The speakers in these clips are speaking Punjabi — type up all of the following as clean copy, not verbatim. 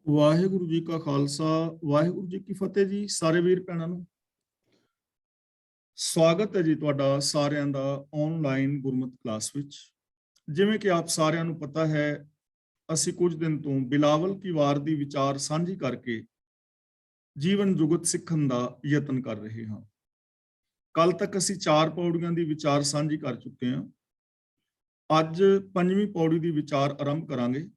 ਵਾਹਿਗੁਰੂ ਜੀ ਕਾ ਖਾਲਸਾ, ਵਾਹਿਗੁਰੂ ਜੀ ਕੀ ਫਤਿਹ ਜੀ। ਸਾਰੇ ਵੀਰ ਭੈਣਾਂ ਨੂੰ ਸਵਾਗਤ ਹੈ ਜੀ ਤੁਹਾਡਾ ਸਾਰਿਆਂ ਦਾ ਆਨਲਾਈਨ ਗੁਰਮਤਿ ਕਲਾਸ ਵਿੱਚ। ਜਿਵੇਂ ਕਿ ਆਪ ਸਾਰਿਆਂ ਨੂੰ ਪਤਾ ਹੈ, ਅਸੀਂ ਕੁਝ ਦਿਨ ਤੋਂ ਬਿਲਾਵਲ ਕੀ ਵਾਰ ਦੀ ਵਿਚਾਰ ਸਾਂਝੀ ਕਰਕੇ ਜੀਵਨ ਜੁਗਤ ਸਿੱਖਣ ਦਾ ਯਤਨ ਕਰ ਰਹੇ ਹਾਂ। ਕੱਲ ਤੱਕ ਅਸੀਂ 4 ਪੌੜੀਆਂ ਦੀ ਵਿਚਾਰ ਸਾਂਝੀ ਕਰ ਚੁੱਕੇ ਹਾਂ। ਅੱਜ 5ਵੀਂ ਪੌੜੀ ਦੀ ਵਿਚਾਰ ਆਰੰਭ ਕਰਾਂਗੇ।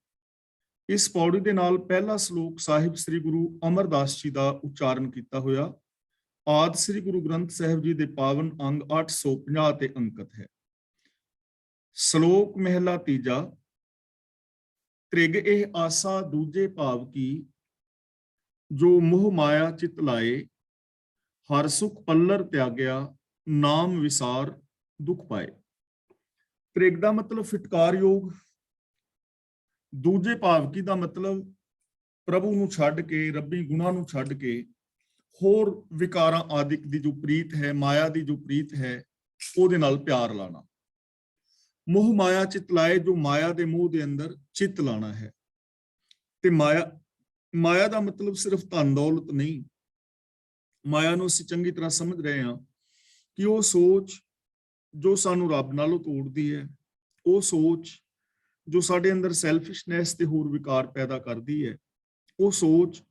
ਇਸ ਪੌੜੀ ਦੇ ਨਾਲ ਪਹਿਲਾ ਸ਼ਲੋਕ ਸਾਹਿਬ ਸ੍ਰੀ ਗੁਰੂ ਅਮਰਦਾਸ ਜੀ ਦਾ ਉਚਾਰਨ ਕੀਤਾ ਹੋਇਆ ਆਦਿ ਸ੍ਰੀ ਗੁਰੂ ਗ੍ਰੰਥ ਸਾਹਿਬ ਜੀ ਦੇ ਪਾਵਨ ਅੰਗ 850 ਤੇ ਅੰਕਿਤ ਹੈ। ਸ਼ਲੋਕ ਮਹਿਲਾ ਤੀਜਾ। ਤ੍ਰਿਗ ਇਹ ਆਸਾ ਦੂਜੇ ਭਾਵ ਕੀ, ਜੋ ਮੋਹ ਮਾਇਆ ਚਿਤ ਲਾਏ, ਹਰ ਸੁਖ ਪੱਲਰ ਤਿਆਗਿਆ, ਨਾਮ ਵਿਸਾਰ ਦੁਖ ਪਾਏ। ਤ੍ਰਿਗ ਦਾ ਮਤਲਬ ਫਿਟਕਾਰ ਯੋਗ, ਦੂਜੇ ਭਾਵ ਕੀ ਦਾ ਮਤਲਬ ਪ੍ਰਭੂ ਨੂੰ ਛੱਡ ਕੇ, ਰੱਬੀ ਗੁਣਾਂ ਨੂੰ ਛੱਡ ਕੇ ਹੋਰ ਵਿਕਾਰਾਂ ਆਦਿਕ ਦੀ ਜੋ ਪ੍ਰੀਤ ਹੈ, ਮਾਇਆ ਦੀ ਜੋ ਪ੍ਰੀਤ ਹੈ, ਉਹਦੇ ਨਾਲ ਪਿਆਰ ਲਾਣਾ। ਮੋਹ ਮਾਇਆ ਚਿਤ ਲਾਏ, ਜੋ ਮਾਇਆ ਦੇ ਮੋਹ ਦੇ ਅੰਦਰ ਚਿਤ ਲਾਣਾ ਹੈ। ਤੇ ਮਾਇਆ ਦਾ ਮਤਲਬ ਸਿਰਫ ਧਨ ਦੌਲਤ ਨਹੀਂ। ਮਾਇਆ ਨੂੰ ਅਸੀਂ ਚੰਗੀ ਤਰ੍ਹਾਂ ਸਮਝ ਰਹੇ ਹਾਂ ਕਿ ਉਹ ਸੋਚ ਜੋ ਸਾਨੂੰ ਰੱਬ ਨਾਲੋਂ ਤੋੜਦੀ ਹੈ, ਉਹ ਸੋਚ ਜੋ ਸਾਡੇ ਅੰਦਰ ਸੈਲਫਿਸ਼ਨੈਸ ਤੇ ਹੋਰ ਵਿਕਾਰ ਪੈਦਾ ਕਰਦੀ ਹੈ, ਉਹ ਸੋਚ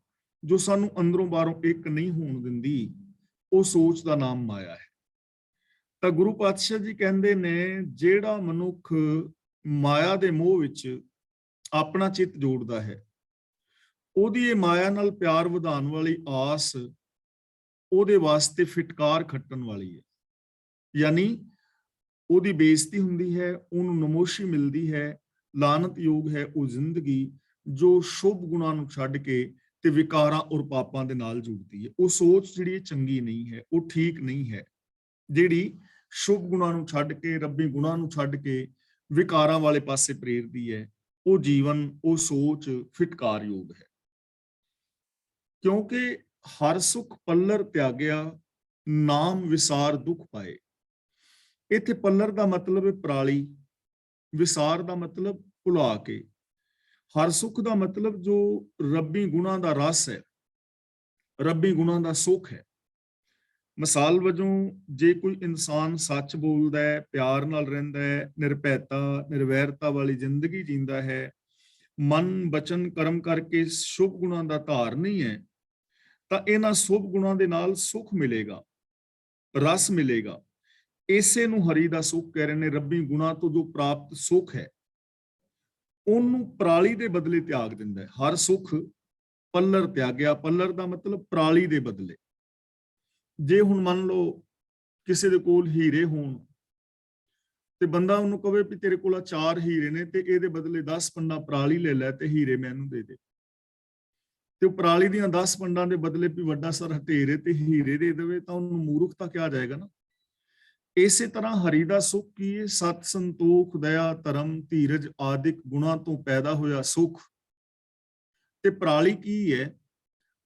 ਜੋ ਸਾਨੂੰ ਅੰਦਰੋਂ ਬਾਹਰੋਂ ਇੱਕ ਨਹੀਂ ਹੋਣ ਦਿੰਦੀ, ਉਹ ਸੋਚ ਦਾ ਨਾਮ ਮਾਇਆ ਹੈ। ਤਾਂ ਗੁਰੂ ਪਾਤਸ਼ਾਹ ਜੀ ਕਹਿੰਦੇ ਨੇ, ਜਿਹੜਾ ਮਨੁੱਖ ਮਾਇਆ ਦੇ ਮੋਹ ਵਿੱਚ ਆਪਣਾ ਚਿੱਤ ਜੋੜਦਾ ਹੈ, ਉਹਦੀ ਇਹ ਮਾਇਆ ਨਾਲ ਪਿਆਰ ਵਧਾਉਣ ਵਾਲੀ ਆਸ ਉਹਦੇ ਵਾਸਤੇ ਫਿਟਕਾਰ ਖੱਟਣ ਵਾਲੀ ਹੈ। ਯਾਨੀ ਉਹਦੀ ਬੇਇੱਜ਼ਤੀ ਹੁੰਦੀ ਹੈ, ਉਹਨੂੰ ਨਮੋਸ਼ੀ ਮਿਲਦੀ ਹੈ। ਲਾਨਤ ਯੋਗ ਹੈ ਉਹ ਜ਼ਿੰਦਗੀ ਜੋ ਸ਼ੁਭ ਗੁਣਾਂ ਨੂੰ ਛੱਡ ਕੇ ਤੇ ਵਿਕਾਰਾਂ ਔਰ ਪਾਪਾਂ ਦੇ ਨਾਲ ਜੁੜਦੀ ਹੈ। ਉਹ ਸੋਚ ਜਿਹੜੀ ਚੰਗੀ ਨਹੀਂ ਹੈ, ਉਹ ਠੀਕ ਨਹੀਂ ਹੈ। ਜਿਹੜੀ ਸ਼ੁਭ ਗੁਣਾਂ ਨੂੰ ਛੱਡ ਕੇ, ਰੱਬੀ ਗੁਣਾਂ ਨੂੰ ਛੱਡ ਕੇ ਵਿਕਾਰਾਂ ਵਾਲੇ ਪਾਸੇ ਪ੍ਰੇਰਦੀ ਹੈ, ਉਹ ਜੀਵਨ, ਉਹ ਸੋਚ ਫਿਟਕਾਰ ਯੋਗ ਹੈ। ਕਿਉਂਕਿ ਹਰ ਸੁਖ ਪੱਲਰ ਤਿਆਗਿਆ, ਨਾਮ ਵਿਸਾਰ ਦੁਖ ਪਾਏ। ਇੱਥੇ ਪੱਲਰ ਦਾ ਮਤਲਬ ਹੈ ਪਰਾਲੀ, ਵਿਸਾਰ ਦਾ ਮਤਲਬ ਭੁਲਾ ਕੇ, ਹਰ ਸੁਖ ਦਾ ਮਤਲਬ ਜੋ ਰੱਬੀ ਗੁਣਾਂ ਦਾ ਰਸ ਹੈ, ਰੱਬੀ ਗੁਣਾਂ ਦਾ ਸੁਖ ਹੈ। ਮਿਸਾਲ ਵਜੋਂ ਜੇ ਕੋਈ ਇਨਸਾਨ ਸੱਚ ਬੋਲਦਾ ਹੈ, ਪਿਆਰ ਨਾਲ ਰਹਿੰਦਾ ਹੈ, ਨਿਰਭੈਤਾ ਨਿਰਵੈਰਤਾ ਵਾਲੀ ਜ਼ਿੰਦਗੀ ਜੀਂਦਾ ਹੈ, ਮਨ ਬਚਨ ਕਰਮ ਕਰਕੇ ਸ਼ੁਭ ਗੁਣਾਂ ਦਾ ਧਾਰਨੀ ਹੈ, ਤਾਂ ਇਹਨਾਂ ਸ਼ੁਭ ਗੁਣਾਂ ਦੇ ਨਾਲ ਸੁਖ ਮਿਲੇਗਾ, ਰਸ ਮਿਲੇਗਾ। ਇਸੇ ਨੂੰ ਹਰੀ ਦਾ ਸੁਖ ਕਹਿ ਰਹੇ ਨੇ। ਰੱਬੀ ਗੁਣਾਂ ਤੋਂ ਜੋ ਪ੍ਰਾਪਤ ਸੁਖ ਹੈ, ਉਹਨੂੰ ਪਰਾਲੀ ਦੇ ਬਦਲੇ ਤਿਆਗ ਦਿੰਦਾ ਹੈ। ਹਰ ਸੁਖ ਪੱਲਰ ਤਿਆਗਿਆ, ਪੱਲਰ ਦਾ ਮਤਲਬ ਪਰਾਲੀ ਦੇ ਬਦਲੇ। ਜੇ ਹੁਣ ਮੰਨ ਲਓ ਕਿਸੇ ਦੇ ਕੋਲ ਹੀਰੇ ਹੋਣ ਤੇ ਬੰਦਾ ਉਹਨੂੰ ਕਵੇ ਵੀ ਤੇਰੇ ਕੋਲ 4 ਹੀਰੇ ਨੇ ਤੇ ਇਹਦੇ ਬਦਲੇ 10 ਪੰਡਾ ਪਰਾਲੀ ਲੈ ਲੈ ਤੇ ਹੀਰੇ ਮੈਨੂੰ ਦੇ ਦੇ, ਤੇ ਉਹ ਪਰਾਲੀ ਦੀਆਂ 10 ਪੰਡਾਂ ਦੇ ਬਦਲੇ ਵੀ ਵੱਡਾ ਸਾਰਾ ਢੇਰ ਤੇ ਹੀਰੇ ਦੇ ਦੇਵੇ, ਤਾਂ ਉਹਨੂੰ ਮੂਰਖਤਾ ਕਿਹਾ ਜਾਏਗਾ ਨਾ। ਇਸੇ ਤਰ੍ਹਾਂ ਹਰੀ ਦਾ ਸੁਖ ਕੀ ਹੈ? ਸਤ, ਸੰਤੋਖ, ਦਇਆ, ਧਰਮ, ਧੀਰਜ ਆਦਿਕ ਗੁਣਾਂ ਤੋਂ ਪੈਦਾ ਹੋਇਆ ਸੁਖ। ਤੇ ਪਰਾਲੀ ਕੀ ਹੈ?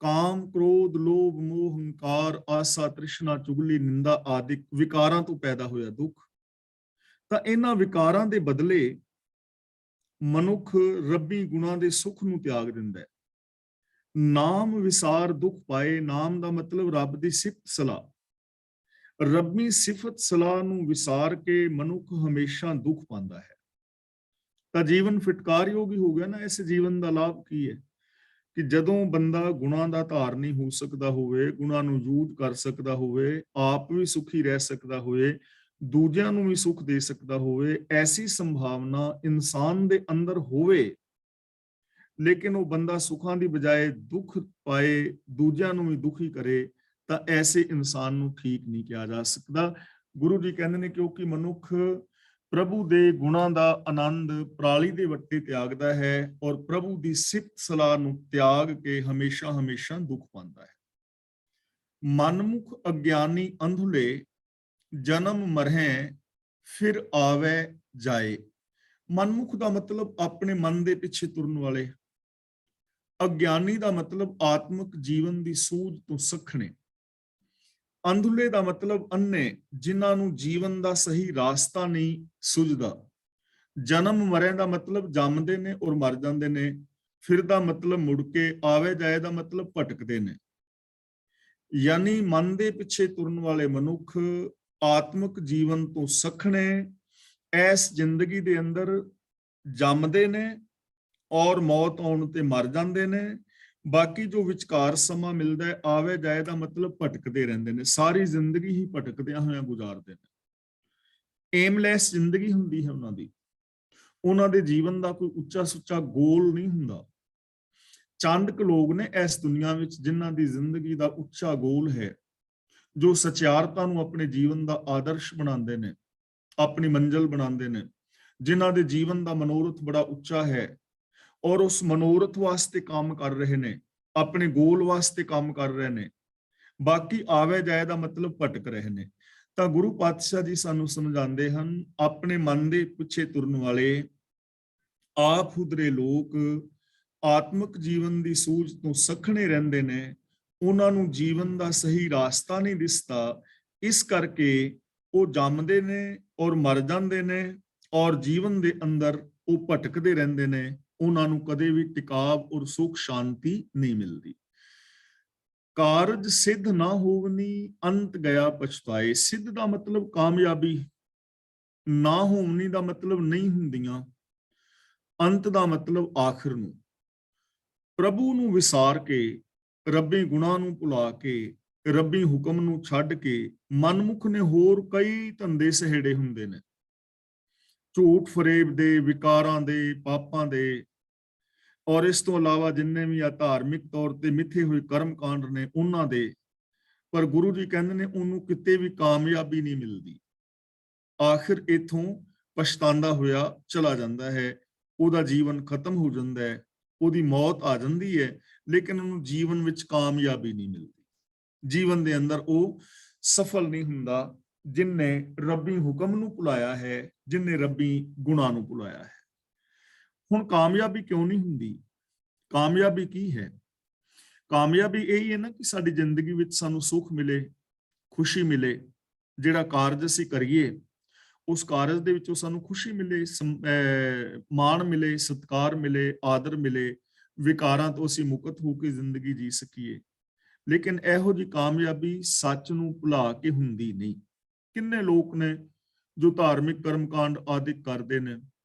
ਕਾਮ, ਕ੍ਰੋਧ, ਲੋਭ, ਮੋਹ, ਹੰਕਾਰ, ਆਸਾ, ਤ੍ਰਿਸ਼ਨਾ, ਚੁਗਲੀ, ਨਿੰਦਾ ਆਦਿਕ ਵਿਕਾਰਾਂ ਤੋਂ ਪੈਦਾ ਹੋਇਆ ਦੁੱਖ। ਤਾਂ ਇਹਨਾਂ ਵਿਕਾਰਾਂ ਦੇ ਬਦਲੇ ਮਨੁੱਖ ਰੱਬੀ ਗੁਣਾਂ ਦੇ ਸੁਖ ਨੂੰ ਤਿਆਗ ਦਿੰਦਾ ਹੈ। ਨਾਮ ਵਿਸਾਰ ਦੁਖ ਪਾਏ। ਨਾਮ ਦਾ ਮਤਲਬ ਰੱਬ ਦੀ ਸਿਫਤ ਸਲਾਹ। ਰੱਬੀ ਸਿਫਤ ਸਲਾਹ ਨੂੰ ਵਿਸਾਰ ਕੇ ਮਨੁੱਖ ਹਮੇਸ਼ਾ ਦੁੱਖ ਪਾਉਂਦਾ ਹੈ। ਤਾਂ ਜੀਵਨ ਫਿਟਕਾਰਯੋਗ ਹੀ ਹੋ ਗਿਆ ਨਾ। ਇਸ ਜੀਵਨ ਦਾ ਲਾਭ ਕੀ ਹੈ ਕਿ ਜਦੋਂ ਬੰਦਾ ਗੁਣਾਂ ਦਾ ਧਾਰਨੀ ਹੋ ਸਕਦਾ ਹੋਵੇ, ਗੁਣਾਂ ਨੂੰ ਯੂਜ਼ ਕਰ ਸਕਦਾ ਹੋਵੇ, ਆਪ ਵੀ ਸੁਖੀ ਰਹਿ ਸਕਦਾ ਹੋਵੇ, ਦੂਜਿਆਂ ਨੂੰ ਵੀ ਸੁਖ ਦੇ ਸਕਦਾ ਹੋਵੇ, ਐਸੀ ਸੰਭਾਵਨਾ ਇਨਸਾਨ ਦੇ ਅੰਦਰ ਹੋਵੇ, ਲੇਕਿਨ ਉਹ ਬੰਦਾ ਸੁੱਖਾਂ ਦੀ ਬਜਾਏ ਦੁੱਖ ਪਾਏ, ਦੂਜਿਆਂ ਨੂੰ ਵੀ ਦੁਖੀ ਕਰੇ, ਤਾਂ ਐਸੇ ਇਨਸਾਨ ਨੂੰ ਠੀਕ ਨਹੀਂ ਕਿਹਾ ਜਾ ਸਕਦਾ। ਗੁਰੂ ਜੀ ਕਹਿੰਦੇ ਨੇ ਕਿਉਂਕਿ ਮਨੁੱਖ ਪ੍ਰਭੂ ਦੇ ਗੁਣਾਂ ਦਾ ਆਨੰਦ ਪਰਾਲੀ ਦੇ ਵੱਟੇ ਤਿਆਗਦਾ ਹੈ ਔਰ ਪ੍ਰਭੂ ਦੀ ਸਿਫਤ ਸਲਾਹ ਨੂੰ ਤਿਆਗ ਕੇ ਹਮੇਸ਼ਾ ਹਮੇਸ਼ਾ ਦੁੱਖ ਪਾਉਂਦਾ ਹੈ। ਮਨਮੁਖ ਅਗਿਆਨੀ ਅੰਧੁਲੇ, ਜਨਮ ਮਰਹਿ ਫਿਰ ਆਵੇ ਜਾਏ। ਮਨਮੁਖ ਦਾ ਮਤਲਬ ਆਪਣੇ ਮਨ ਦੇ ਪਿੱਛੇ ਤੁਰਨ ਵਾਲੇ। ਅਗਿਆਨੀ ਦਾ ਮਤਲਬ ਆਤਮਿਕ ਜੀਵਨ ਦੀ ਸੂਝ ਤੋਂ ਸੱਖਣੇ। ਅੰਧੁਲੇ ਦਾ ਮਤਲਬ ਅੰਨੇ, ਜਿਨ੍ਹਾਂ ਨੂੰ ਜੀਵਨ ਦਾ ਸਹੀ ਰਾਸਤਾ ਨਹੀਂ ਸੁਝਦਾ। ਜਨਮ ਮਰਨ ਦਾ ਮਤਲਬ ਜੰਮਦੇ ਨੇ ਔਰ ਮਰ ਜਾਂਦੇ ਨੇ, ਫਿਰ ਦਾ ਮਤਲਬ ਮੁੜ ਕੇ, ਆਵੇ ਜਾਏ ਦਾ ਮਤਲਬ ਭਟਕਦੇ ਨੇ। ਯਾਨੀ ਮਨ ਦੇ ਪਿੱਛੇ ਤੁਰਨ ਵਾਲੇ ਮਨੁੱਖ ਆਤਮਿਕ ਜੀਵਨ ਤੋਂ ਸਖਣੇ ਇਸ ਜ਼ਿੰਦਗੀ ਦੇ ਅੰਦਰ ਜੰਮਦੇ ਨੇ ਔਰ ਮੌਤ ਆਉਣ ਤੇ ਮਰ ਜਾਂਦੇ ਨੇ। ਬਾਕੀ ਜੋ ਵਿਚਕਾਰ ਸਮਾਂ ਮਿਲਦਾ ਹੈ, ਆਵੇ ਜਾਏ ਦਾ ਮਤਲਬ ਭਟਕਦੇ ਰਹਿੰਦੇ ਨੇ, ਸਾਰੀ ਜ਼ਿੰਦਗੀ ਹੀ ਭਟਕਦਿਆਂ ਹੋਇਆਂ ਗੁਜ਼ਾਰਦੇ ਨੇ। ਏਮਲੈਸ ਜ਼ਿੰਦਗੀ ਹੁੰਦੀ ਹੈ ਉਹਨਾਂ ਦੀ, ਉਹਨਾਂ ਦੇ ਜੀਵਨ ਦਾ ਕੋਈ ਉੱਚਾ ਸੁੱਚਾ ਗੋਲ ਨਹੀਂ ਹੁੰਦਾ। ਚੰਦ ਕੁ ਲੋਕ ਨੇ ਇਸ ਦੁਨੀਆ ਵਿੱਚ ਜਿਨ੍ਹਾਂ ਦੀ ਜ਼ਿੰਦਗੀ ਦਾ ਉੱਚਾ ਗੋਲ ਹੈ, ਜੋ ਸਚਿਆਰਤਾ ਨੂੰ ਆਪਣੇ ਜੀਵਨ ਦਾ ਆਦਰਸ਼ ਬਣਾਉਂਦੇ ਨੇ, ਆਪਣੀ ਮੰਜ਼ਿਲ ਬਣਾਉਂਦੇ ਨੇ, ਜਿਨ੍ਹਾਂ ਦੇ ਜੀਵਨ ਦਾ ਮਨੋਰਥ ਬੜਾ ਉੱਚਾ ਹੈ ਔਰ ਉਸ ਮਨੋਰਥ ਵਾਸਤੇ ਕੰਮ ਕਰ ਰਹੇ ਨੇ, ਆਪਣੇ ਗੋਲ ਵਾਸਤੇ ਕੰਮ ਕਰ ਰਹੇ ਨੇ। ਬਾਕੀ ਆਵੇ ਜਾਏ ਦਾ ਮਤਲਬ ਭਟਕ ਰਹੇ ਨੇ। ਤਾਂ ਗੁਰੂ ਪਾਤਸ਼ਾਹ ਜੀ ਸਾਨੂੰ ਸਮਝਾਉਂਦੇ ਹਨ, ਆਪਣੇ ਮਨ ਦੇ ਪਿੱਛੇ ਤੁਰਨ ਵਾਲੇ ਆਪ ਹੁਦਰੇ ਲੋਕ ਆਤਮਿਕ ਜੀਵਨ ਦੀ ਸੂਝ ਤੋਂ ਸਖਣੇ ਰਹਿੰਦੇ ਨੇ, ਉਹਨਾਂ ਨੂੰ ਜੀਵਨ ਦਾ ਸਹੀ ਰਾਸਤਾ ਨਹੀਂ ਦਿਸਦਾ, ਇਸ ਕਰਕੇ ਉਹ ਜੰਮਦੇ ਨੇ ਔਰ ਮਰ ਜਾਂਦੇ ਨੇ ਔਰ ਜੀਵਨ ਦੇ ਅੰਦਰ ਉਹ ਭਟਕਦੇ ਰਹਿੰਦੇ ਨੇ, ਉਹਨਾਂ ਨੂੰ ਕਦੇ ਵੀ ਟਿਕਾਵ ਔਰ ਸੁਖ ਸ਼ਾਂਤੀ ਨਹੀਂ ਮਿਲਦੀ। ਕਾਰਜ ਸਿੱਧ ਨਾ ਹੋਵਨੀ ਅੰਤ ਗਿਆ ਪਛਤਾਏ। ਸਿੱਧ ਦਾ ਮਤਲਬ ਕਾਮਯਾਬੀ, ਨਾ ਹੋਵਨੀ ਦਾ ਮਤਲਬ ਨਹੀਂ ਹੁੰਦੀਆਂ, ਅੰਤ ਦਾ ਮਤਲਬ ਆਖਿਰ ਨੂੰ। ਪ੍ਰਭੂ ਨੂੰ ਵਿਸਾਰ ਕੇ, ਰੱਬੀ ਗੁਣਾਂ ਨੂੰ ਭੁਲਾ ਕੇ, ਰੱਬੀ ਹੁਕਮ ਨੂੰ ਛੱਡ ਕੇ ਮਨਮੁਖ ਨੇ ਹੋਰ ਕਈ ਧੰਦੇ ਸਹੇੜੇ ਹੁੰਦੇ ਨੇ, ਝੂਠ ਫਰੇਬ ਦੇ, ਵਿਕਾਰਾਂ ਦੇ, ਪਾਪਾਂ ਦੇ, ਔਰ ਇਸ ਤੋਂ ਇਲਾਵਾ ਜਿੰਨੇ ਵੀ ਆ ਧਾਰਮਿਕ ਤੌਰ ਤੇ ਮਿੱਥੇ ਹੋਏ ਕਰਮ ਕਾਂਡ ਨੇ ਉਹਨਾਂ ਦੇ। ਪਰ ਗੁਰੂ ਜੀ ਕਹਿੰਦੇ ਨੇ ਉਹਨੂੰ ਕਿਤੇ ਵੀ ਕਾਮਯਾਬੀ ਨਹੀਂ ਮਿਲਦੀ, ਆਖਿਰ ਇਥੋਂ ਪਛਤਾਉਂਦਾ ਹੋਇਆ ਚਲਾ ਜਾਂਦਾ ਹੈ, ਉਹਦਾ ਜੀਵਨ ਖਤਮ ਹੋ ਜਾਂਦਾ ਹੈ, ਉਹਦੀ ਮੌਤ ਆ ਜਾਂਦੀ ਹੈ, ਲੇਕਿਨ ਉਹਨੂੰ ਜੀਵਨ ਵਿੱਚ ਕਾਮਯਾਬੀ ਨਹੀਂ ਮਿਲਦੀ। ਜੀਵਨ ਦੇ ਅੰਦਰ ਉਹ ਸਫਲ ਨਹੀਂ ਹੁੰਦਾ ਜਿਨਨੇ ਰੱਬੀ ਹੁਕਮ ਨੂੰ ਭੁਲਾਇਆ ਹੈ, ਜਿਨਨੇ ਰੱਬੀ ਗੁਣਾਂ ਨੂੰ ਭੁਲਾਇਆ ਹੈ। ਹੁਣ ਕਾਮਯਾਬੀ ਕਿਉਂ ਨਹੀਂ ਹੁੰਦੀ? ਕਾਮਯਾਬੀ ਕੀ ਹੈ? ਕਾਮਯਾਬੀ ਇਹੀ ਹੈ ਨਾ ਕਿ ਸਾਡੀ ਜ਼ਿੰਦਗੀ ਵਿੱਚ ਸਾਨੂੰ ਸੁੱਖ ਮਿਲੇ, ਖੁਸ਼ੀ ਮਿਲੇ, ਜਿਹੜਾ ਕਾਰਜ ਅਸੀਂ ਕਰੀਏ ਉਸ ਕਾਰਜ ਦੇ ਵਿੱਚੋਂ ਸਾਨੂੰ ਖੁਸ਼ੀ ਮਿਲੇ, ਮਾਣ ਮਿਲੇ, ਸਤਿਕਾਰ ਮਿਲੇ, ਆਦਰ ਮਿਲੇ, ਵਿਕਾਰਾਂ ਤੋਂ ਅਸੀਂ ਮੁਕਤ ਹੋ ਕੇ ਜ਼ਿੰਦਗੀ ਜੀ ਸਕੀਏ। ਲੇਕਿਨ ਇਹੋ ਜਿਹੀ ਕਾਮਯਾਬੀ ਸੱਚ ਨੂੰ ਭੁਲਾ ਕੇ ਹੁੰਦੀ ਨਹੀਂ। ਕਿੰਨੇ ਲੋਕ ਨੇ ਜੋ ਧਾਰਮਿਕ ਕਰਮਕਾਂਡ ਆਦਿਕ ਕਰਦੇ ਨੇ,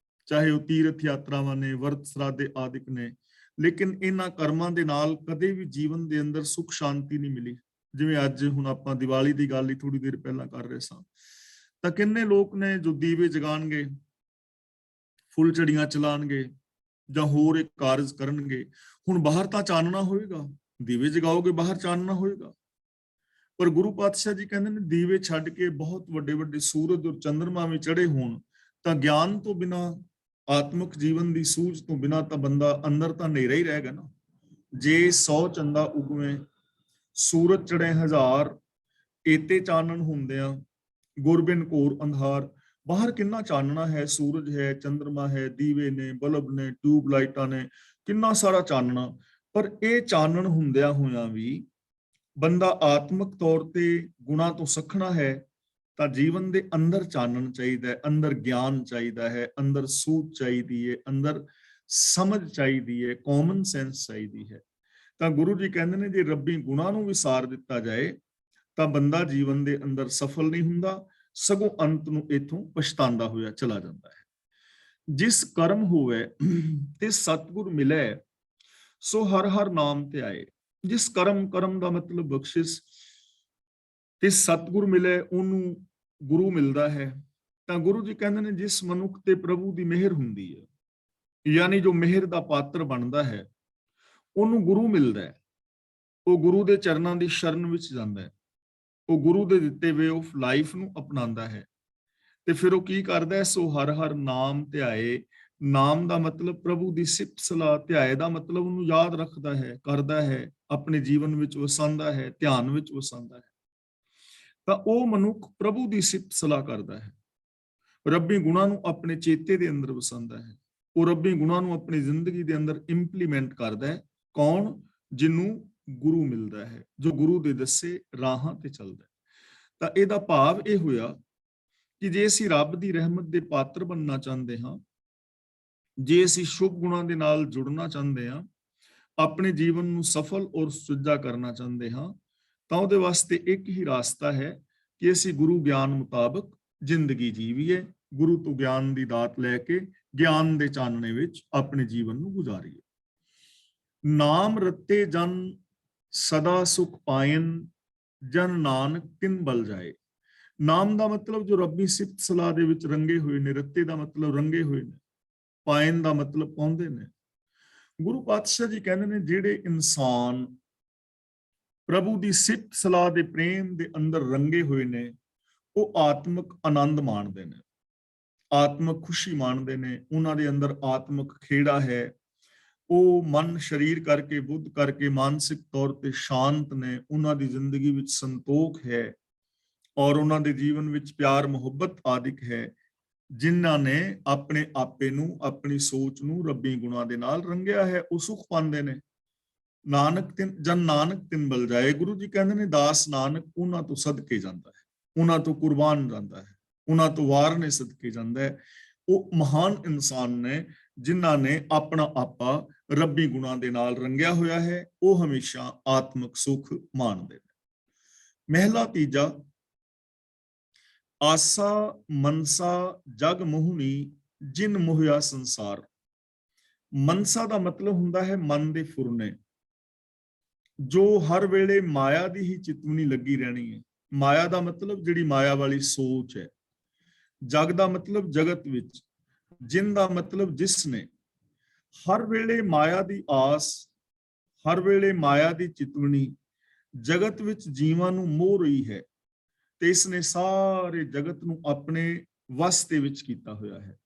ਚਾਹੇ ਉਹ ਤੀਰਥ ਯਾਤਰਾਵਾਂ ਨੇ, ਵਰਤ ਸਰਾਧੇ ਆਦਿਕ ਨੇ, ਲੇਕਿਨ ਇਹਨਾਂ ਕਰਮਾਂ ਦੇ ਨਾਲ ਕਦੇ ਵੀ ਜੀਵਨ ਦੇ ਅੰਦਰ ਸੁੱਖ ਸ਼ਾਂਤੀ ਨਹੀਂ ਮਿਲੀ। ਜਿਵੇਂ ਅੱਜ ਹੁਣ ਆਪਾਂ ਦੀਵਾਲੀ ਦੀ ਗੱਲ ਹੀ ਥੋੜੀ ਦੇਰ ਪਹਿਲਾਂ ਕਰ ਰਹੇ ਸਾਂ, ਤਾਂ ਕਿੰਨੇ ਲੋਕ ਨੇ ਜੋ ਦੀਵੇ ਜਗਾਣਗੇ, ਫੁੱਲਝੜੀਆਂ ਚਲਾਣਗੇ ਜਾਂ ਹੋਰ ਇੱਕ ਕਾਰਜ ਕਰਨਗੇ। ਹੁਣ ਬਾਹਰ ਤਾਂ ਚਾਨਣਾ ਹੋਏਗਾ, ਦੀਵੇ ਜਗਾਓਗੇ ਬਾਹਰ ਚਾਨਣਾ ਹੋਏਗਾ, ਪਰ ਗੁਰੂ ਪਾਤਸ਼ਾਹ ਜੀ ਕਹਿੰਦੇ ਨੇ ਦੀਵੇ ਛੱਡ ਕੇ ਬਹੁਤ ਵੱਡੇ ਵੱਡੇ ਸੂਰਜ ਔਰ ਚੰਦਰਮਾ ਵੀ ਚੜੇ ਹੋਣ ਤਾਂ ਗਿਆਨ ਤੋਂ ਬਿਨਾ, ਆਤਮਿਕ ਜੀਵਨ ਦੀ ਸੂਝ ਤੋਂ ਬਿਨਾ ਤਾਂ ਬੰਦਾ ਅੰਦਰ ਤਾਂ ਹਨੇਰਾ ਹੀ ਰਹੇਗਾ ਨਾ। ਜੇ 100 ਚੰਦਾ ਉਗਵੇਂ, ਸੂਰਜ ਚੜੇ 1000, ਏਤੇ ਚਾਨਣ ਹੁੰਦਿਆਂ ਗੁਰਬਿਨ ਘੋਰ ਅੰਧਾਰ। ਬਾਹਰ ਕਿੰਨਾ ਚਾਨਣਾ ਹੈ, ਸੂਰਜ ਹੈ, ਚੰਦਰਮਾ ਹੈ, ਦੀਵੇ ਨੇ, ਬਲਬ ਨੇ, ਟਿਊਬ ਲਾਈਟਾਂ ਨੇ, ਕਿੰਨਾ ਸਾਰਾ ਚਾਨਣਾ। ਪਰ ਇਹ ਚਾਨਣ ਹੁੰਦਿਆਂ ਹੋਇਆਂ ਵੀ ਬੰਦਾ ਆਤਮਿਕ ਤੌਰ ਤੇ ਗੁਣਾਂ ਤੋਂ ਸਖਣਾ ਹੈ ਤਾਂ ਜੀਵਨ ਦੇ ਅੰਦਰ ਚਾਨਣ ਚਾਹੀਦਾ ਹੈ, ਅੰਦਰ ਗਿਆਨ ਚਾਹੀਦਾ ਹੈ, ਅੰਦਰ ਸੂਝ ਚਾਹੀਦੀ ਹੈ, ਅੰਦਰ ਸਮਝ ਚਾਹੀਦੀ ਹੈ, ਕਾਮਨ ਸੈਂਸ ਚਾਹੀਦੀ ਹੈ। ਤਾਂ ਗੁਰੂ ਜੀ ਕਹਿੰਦੇ ਨੇ ਜੇ ਰੱਬੀ ਗੁਣਾਂ ਨੂੰ ਵਿਸਾਰ ਦਿੱਤਾ ਜਾਏ ਤਾਂ ਬੰਦਾ ਜੀਵਨ ਦੇ ਅੰਦਰ ਸਫਲ ਨਹੀਂ ਹੁੰਦਾ, ਸਗੋਂ ਅੰਤ ਨੂੰ ਇਥੋਂ ਪਛਤਾਉਂਦਾ ਹੋਇਆ ਚਲਾ ਜਾਂਦਾ ਹੈ। ਜਿਸ ਕਰਮ ਹੋਵੇ ਤੇ ਸਤਿਗੁਰ ਮਿਲੇ, ਸੋ ਹਰ ਹਰ ਨਾਮ ਤੇ ਆਏ। ਜਿਸ ਕਰਮ, ਕਰਮ ਦਾ ਮਤਲਬ ਬਖਸ਼ਿਸ਼, ਤੇ ਸਤਿਗੁਰ ਮਿਲੇ ਉਹਨੂੰ ਗੁਰੂ ਮਿਲਦਾ ਹੈ। ਤਾਂ ਗੁਰੂ ਜੀ ਕਹਿੰਦੇ ਨੇ ਜਿਸ ਮਨੁੱਖ ਤੇ ਪ੍ਰਭੂ ਦੀ ਮਿਹਰ ਹੁੰਦੀ ਹੈ, ਯਾਨੀ ਜੋ ਮਿਹਰ ਦਾ ਪਾਤਰ ਬਣਦਾ ਹੈ, ਉਹਨੂੰ ਗੁਰੂ ਮਿਲਦਾ ਹੈ। ਉਹ ਗੁਰੂ ਦੇ ਚਰਨਾਂ ਦੀ ਸ਼ਰਨ ਵਿੱਚ ਜਾਂਦਾ ਹੈ, ਉਹ ਗੁਰੂ ਦੇ ਦਿੱਤੇ ਵੇ ਆਫ ਲਾਈਫ ਨੂੰ ਅਪਣਾਉਂਦਾ ਹੈ। ਤੇ ਫਿਰ ਉਹ ਕੀ ਕਰਦਾ ਹੈ? ਸੋ ਹਰ ਹਰ ਨਾਮ ਧਿਆਏ। ਨਾਮ ਦਾ ਮਤਲਬ ਪ੍ਰਭੂ ਦੀ ਸਿਫਤ ਸਲਾਹ, ਧਿਆਏ ਦਾ ਮਤਲਬ ਉਹਨੂੰ ਯਾਦ ਰੱਖਦਾ ਹੈ, ਕਰਦਾ ਹੈ, ਆਪਣੇ ਜੀਵਨ ਵਿੱਚ ਵਸਾਉਂਦਾ ਹੈ, ਧਿਆਨ ਵਿੱਚ ਵਸਾਉਂਦਾ ਹੈ। ਤਾਂ ਉਹ ਮਨੁੱਖ ਪ੍ਰਭੂ ਦੀ ਸਿਫਤ ਸਲਾਹ ਕਰਦਾ ਹੈ, ਰੱਬੀ ਗੁਣਾਂ ਨੂੰ ਆਪਣੇ ਚੇਤੇ ਦੇ ਅੰਦਰ ਵਸਾਉਂਦਾ ਹੈ, ਉਹ ਰੱਬੀ ਗੁਣਾਂ ਨੂੰ ਆਪਣੀ ਜ਼ਿੰਦਗੀ ਦੇ ਅੰਦਰ ਇੰਪਲੀਮੈਂਟ ਕਰਦਾ ਹੈ। ਕੌਣ? ਜਿਹਨੂੰ ਗੁਰੂ ਮਿਲਦਾ ਹੈ, ਜੋ ਗੁਰੂ ਦੇ ਦੱਸੇ ਰਾਹਾਂ ਤੇ ਚੱਲਦਾ ਹੈ। ਤਾਂ ਇਹਦਾ ਭਾਵ ਇਹ ਹੋਇਆ ਕਿ ਜੇ ਅਸੀਂ ਰੱਬ ਦੀ ਰਹਿਮਤ ਦੇ ਪਾਤਰ ਬਣਨਾ ਚਾਹੁੰਦੇ ਹਾਂ ਜੇ ਅਸੀਂ ਸ਼ੁਭ ਗੁਣਾਂ ਦੇ ਨਾਲ ਜੁੜਨਾ ਚਾਹੁੰਦੇ ਹਾਂ, ਆਪਣੇ ਜੀਵਨ ਨੂੰ ਸਫਲ ਔਰ ਸੁਚੱਜਾ ਕਰਨਾ ਚਾਹੁੰਦੇ ਹਾਂ, ਤਾਂ ਉਹਦੇ ਵਾਸਤੇ ਇੱਕ ਹੀ ਰਾਸਤਾ ਹੈ ਕਿ ਅਸੀਂ ਗੁਰੂ ਗਿਆਨ ਮੁਤਾਬਕ ਜ਼ਿੰਦਗੀ ਜੀਵੀਏ, ਗੁਰੂ ਤੋਂ ਗਿਆਨ ਦੀ ਦਾਤ ਲੈ ਕੇ ਗਿਆਨ ਦੇ ਚਾਨਣੇ ਵਿੱਚ ਆਪਣੇ ਜੀਵਨ ਨੂੰ ਗੁਜ਼ਾਰੀਏ। ਨਾਮ ਰਤੇ ਜਨ ਸਦਾ ਸੁਖ ਪਾਇਨ, ਜਨ ਨਾਨਕ ਤਿਨ ਬਲ ਜਾਏ। ਨਾਮ ਦਾ ਮਤਲਬ ਜੋ ਰੱਬੀ ਸਿਫਤ ਸਲਾਹ ਦੇ ਵਿੱਚ ਰੰਗੇ ਹੋਏ ਨੇ, ਰੱਤੇ ਦਾ ਮਤਲਬ ਰੰਗੇ ਹੋਏ ਨੇ, ਪਾਇਨ ਦਾ ਮਤਲਬ ਪਾਉਂਦੇ ਨੇ। ਗੁਰੂ ਪਾਤਸ਼ਾਹ ਜੀ ਕਹਿੰਦੇ ਨੇ ਜਿਹੜੇ ਇਨਸਾਨ ਪ੍ਰਭੂ ਦੀ ਸਿਫਤ ਸਲਾਹ ਦੇ ਪ੍ਰੇਮ ਦੇ ਅੰਦਰ ਰੰਗੇ ਹੋਏ ਨੇ, ਉਹ ਆਤਮਿਕ ਆਨੰਦ ਮਾਣਦੇ ਨੇ, ਆਤਮਿਕ ਖੁਸ਼ੀ ਮਾਣਦੇ ਨੇ, ਉਹਨਾਂ ਦੇ ਅੰਦਰ ਆਤਮਿਕ ਖੇੜਾ ਹੈ, ਉਹ ਮਨ ਸਰੀਰ ਕਰਕੇ ਬੁੱਧ ਕਰਕੇ ਮਾਨਸਿਕ ਤੌਰ ਤੇ ਸ਼ਾਂਤ ਨੇ, ਉਹਨਾਂ ਦੀ ਜ਼ਿੰਦਗੀ ਵਿੱਚ ਸੰਤੋਖ ਹੈ ਔਰ ਉਹਨਾਂ ਦੇ ਜੀਵਨ ਵਿੱਚ ਪਿਆਰ ਮੁਹੱਬਤ ਆਦਿਕ ਹੈ, ਜਿਨ੍ਹਾਂ ਨੇ ਆਪਣੇ ਆਪੇ ਨੂੰ, ਆਪਣੀ ਸੋਚ ਨੂੰ ਰੱਬੀ ਗੁਣਾਂ ਦੇ ਨਾਲ ਰੰਗਿਆ ਹੈ, ਉਹ ਸੁਖ ਪਾਉਂਦੇ ਨੇ। ਨਾਨਕ ਤਿਨ ਜਨ ਨਾਨਕ ਤਿਨ ਬਲ ਜਾਏ। ਗੁਰੂ ਜੀ ਕਹਿੰਦੇ ਨੇ ਦਾਸ ਨਾਨਕ ਉਹਨਾਂ ਤੋਂ ਸਦਕੇ ਜਾਂਦਾ ਹੈ, ਉਹਨਾਂ ਤੋਂ ਕੁਰਬਾਨ ਜਾਂਦਾ ਹੈ, ਉਹਨਾਂ ਤੋਂ ਵਾਰ ਨੇ ਸਦਕੇ ਜਾਂਦਾ ਹੈ। ਉਹ ਮਹਾਨ ਇਨਸਾਨ ਨੇ ਜਿਨ੍ਹਾਂ ਨੇ ਆਪਣਾ ਆਪਾ ਰੱਬੀ ਗੁਣਾਂ ਦੇ ਨਾਲ ਰੰਗਿਆ ਹੋਇਆ ਹੈ, ਉਹ ਹਮੇਸ਼ਾ ਆਤਮਿਕ ਸੁਖ ਮਾਣਦੇ ਨੇ। ਮਹਿਲਾ ਤੀਜਾ, ਆਸਾ ਮਨਸਾ ਜਗ ਮੋਹਣੀ, ਜਿਨ ਮੋਹਿਆ ਸੰਸਾਰ। ਮਨਸਾ ਦਾ ਮਤਲਬ ਹੁੰਦਾ ਹੈ ਮਨ ਦੇ ਫੁਰਨੇ, ਜੋ ਹਰ ਵੇਲੇ ਮਾਇਆ ਦੀ ਹੀ ਚਿਤਵਨੀ ਲੱਗੀ ਰਹਿਣੀ ਹੈ। ਮਾਇਆ ਦਾ ਮਤਲਬ ਜਿਹੜੀ ਮਾਇਆ ਵਾਲੀ ਸੋਚ ਹੈ। ਜਗ ਦਾ ਮਤਲਬ ਜਗਤ ਵਿੱਚ, ਜਿਨ ਦਾ ਮਤਲਬ ਜਿਸ ਨੇ। ਹਰ ਵੇਲੇ ਮਾਇਆ ਦੀ ਆਸ, ਹਰ ਵੇਲੇ ਮਾਇਆ ਦੀ ਚਿਤਵਨੀ ਜਗਤ ਵਿੱਚ ਜੀਵਾਂ ਨੂੰ ਮੋਹ ਰਹੀ ਹੈ, ਤੇ ਇਸ ਨੇ ਸਾਰੇ ਜਗਤ ਨੂੰ ਆਪਣੇ ਵਸ ਦੇ ਵਿੱਚ ਕੀਤਾ ਹੋਇਆ ਹੈ।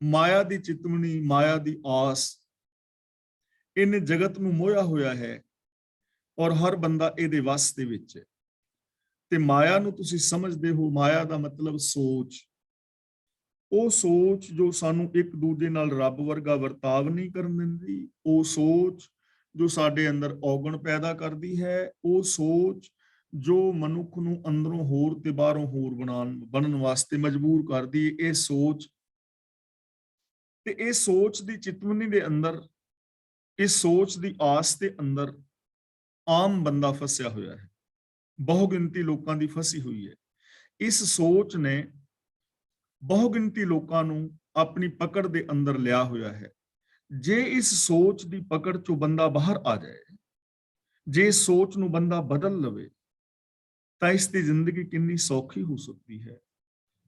ਮਾਇਆ ਦੀ ਚਿਤਵਨੀ, ਮਾਇਆ ਦੀ ਆਸ, ਇਹਨੇ ਜਗਤ ਨੂੰ ਮੋਹਿਆ ਹੋਇਆ ਹੈ ਔਰ ਹਰ ਬੰਦਾ ਇਹਦੇ ਵਸ ਦੇ ਵਿੱਚ ਹੈ। ਤੇ ਮਾਇਆ ਨੂੰ ਤੁਸੀਂ ਸਮਝਦੇ ਹੋ, ਮਾਇਆ ਦਾ ਮਤਲਬ ਸੋਚ, ਉਹ ਸੋਚ ਜੋ ਸਾਨੂੰ ਇੱਕ ਦੂਜੇ ਨਾਲ ਰੱਬ ਵਰਗਾ ਵਰਤਾਵ ਨਹੀਂ ਕਰਨ ਦਿੰਦੀ, ਉਹ ਸੋਚ ਜੋ ਸਾਡੇ ਅੰਦਰ ਔਗਣ ਪੈਦਾ ਕਰਦੀ ਹੈ, ਉਹ ਸੋਚ ਜੋ ਮਨੁੱਖ ਨੂੰ ਅੰਦਰੋਂ ਹੋਰ ਤੇ ਬਾਹਰੋਂ ਹੋਰ ਬਣਨ ਵਾਸਤੇ ਮਜਬੂਰ ਕਰਦੀ ਹੈ। ਇਹ ਸੋਚ ਤੇ ਇਹ ਸੋਚ ਦੀ ਚਿਤਵਨੀ ਦੇ ਅੰਦਰ, ਇਸ ਸੋਚ ਦੀ ਆਸ ਦੇ ਅੰਦਰ ਆਮ ਬੰਦਾ ਫਸਿਆ ਹੋਇਆ ਹੈ, ਬਹੁਗਿਣਤੀ ਲੋਕਾਂ ਦੀ ਫਸੀ ਹੋਈ ਹੈ। ਇਸ ਸੋਚ ਨੇ ਬਹੁਗਿਣਤੀ ਲੋਕਾਂ ਨੂੰ ਆਪਣੀ ਪਕੜ ਦੇ ਅੰਦਰ ਲਿਆ ਹੋਇਆ ਹੈ। ਜੇ ਇਸ ਸੋਚ ਦੀ ਪਕੜ ਚੋਂ ਬੰਦਾ ਬਾਹਰ ਆ ਜਾਏ, ਜੇ ਇਸ ਸੋਚ ਨੂੰ ਬੰਦਾ ਬਦਲ ਲਵੇ, ਤਾਂ ਇਸ ਦੀ ਜ਼ਿੰਦਗੀ ਕਿੰਨੀ ਸੌਖੀ ਹੋ ਸਕਦੀ ਹੈ,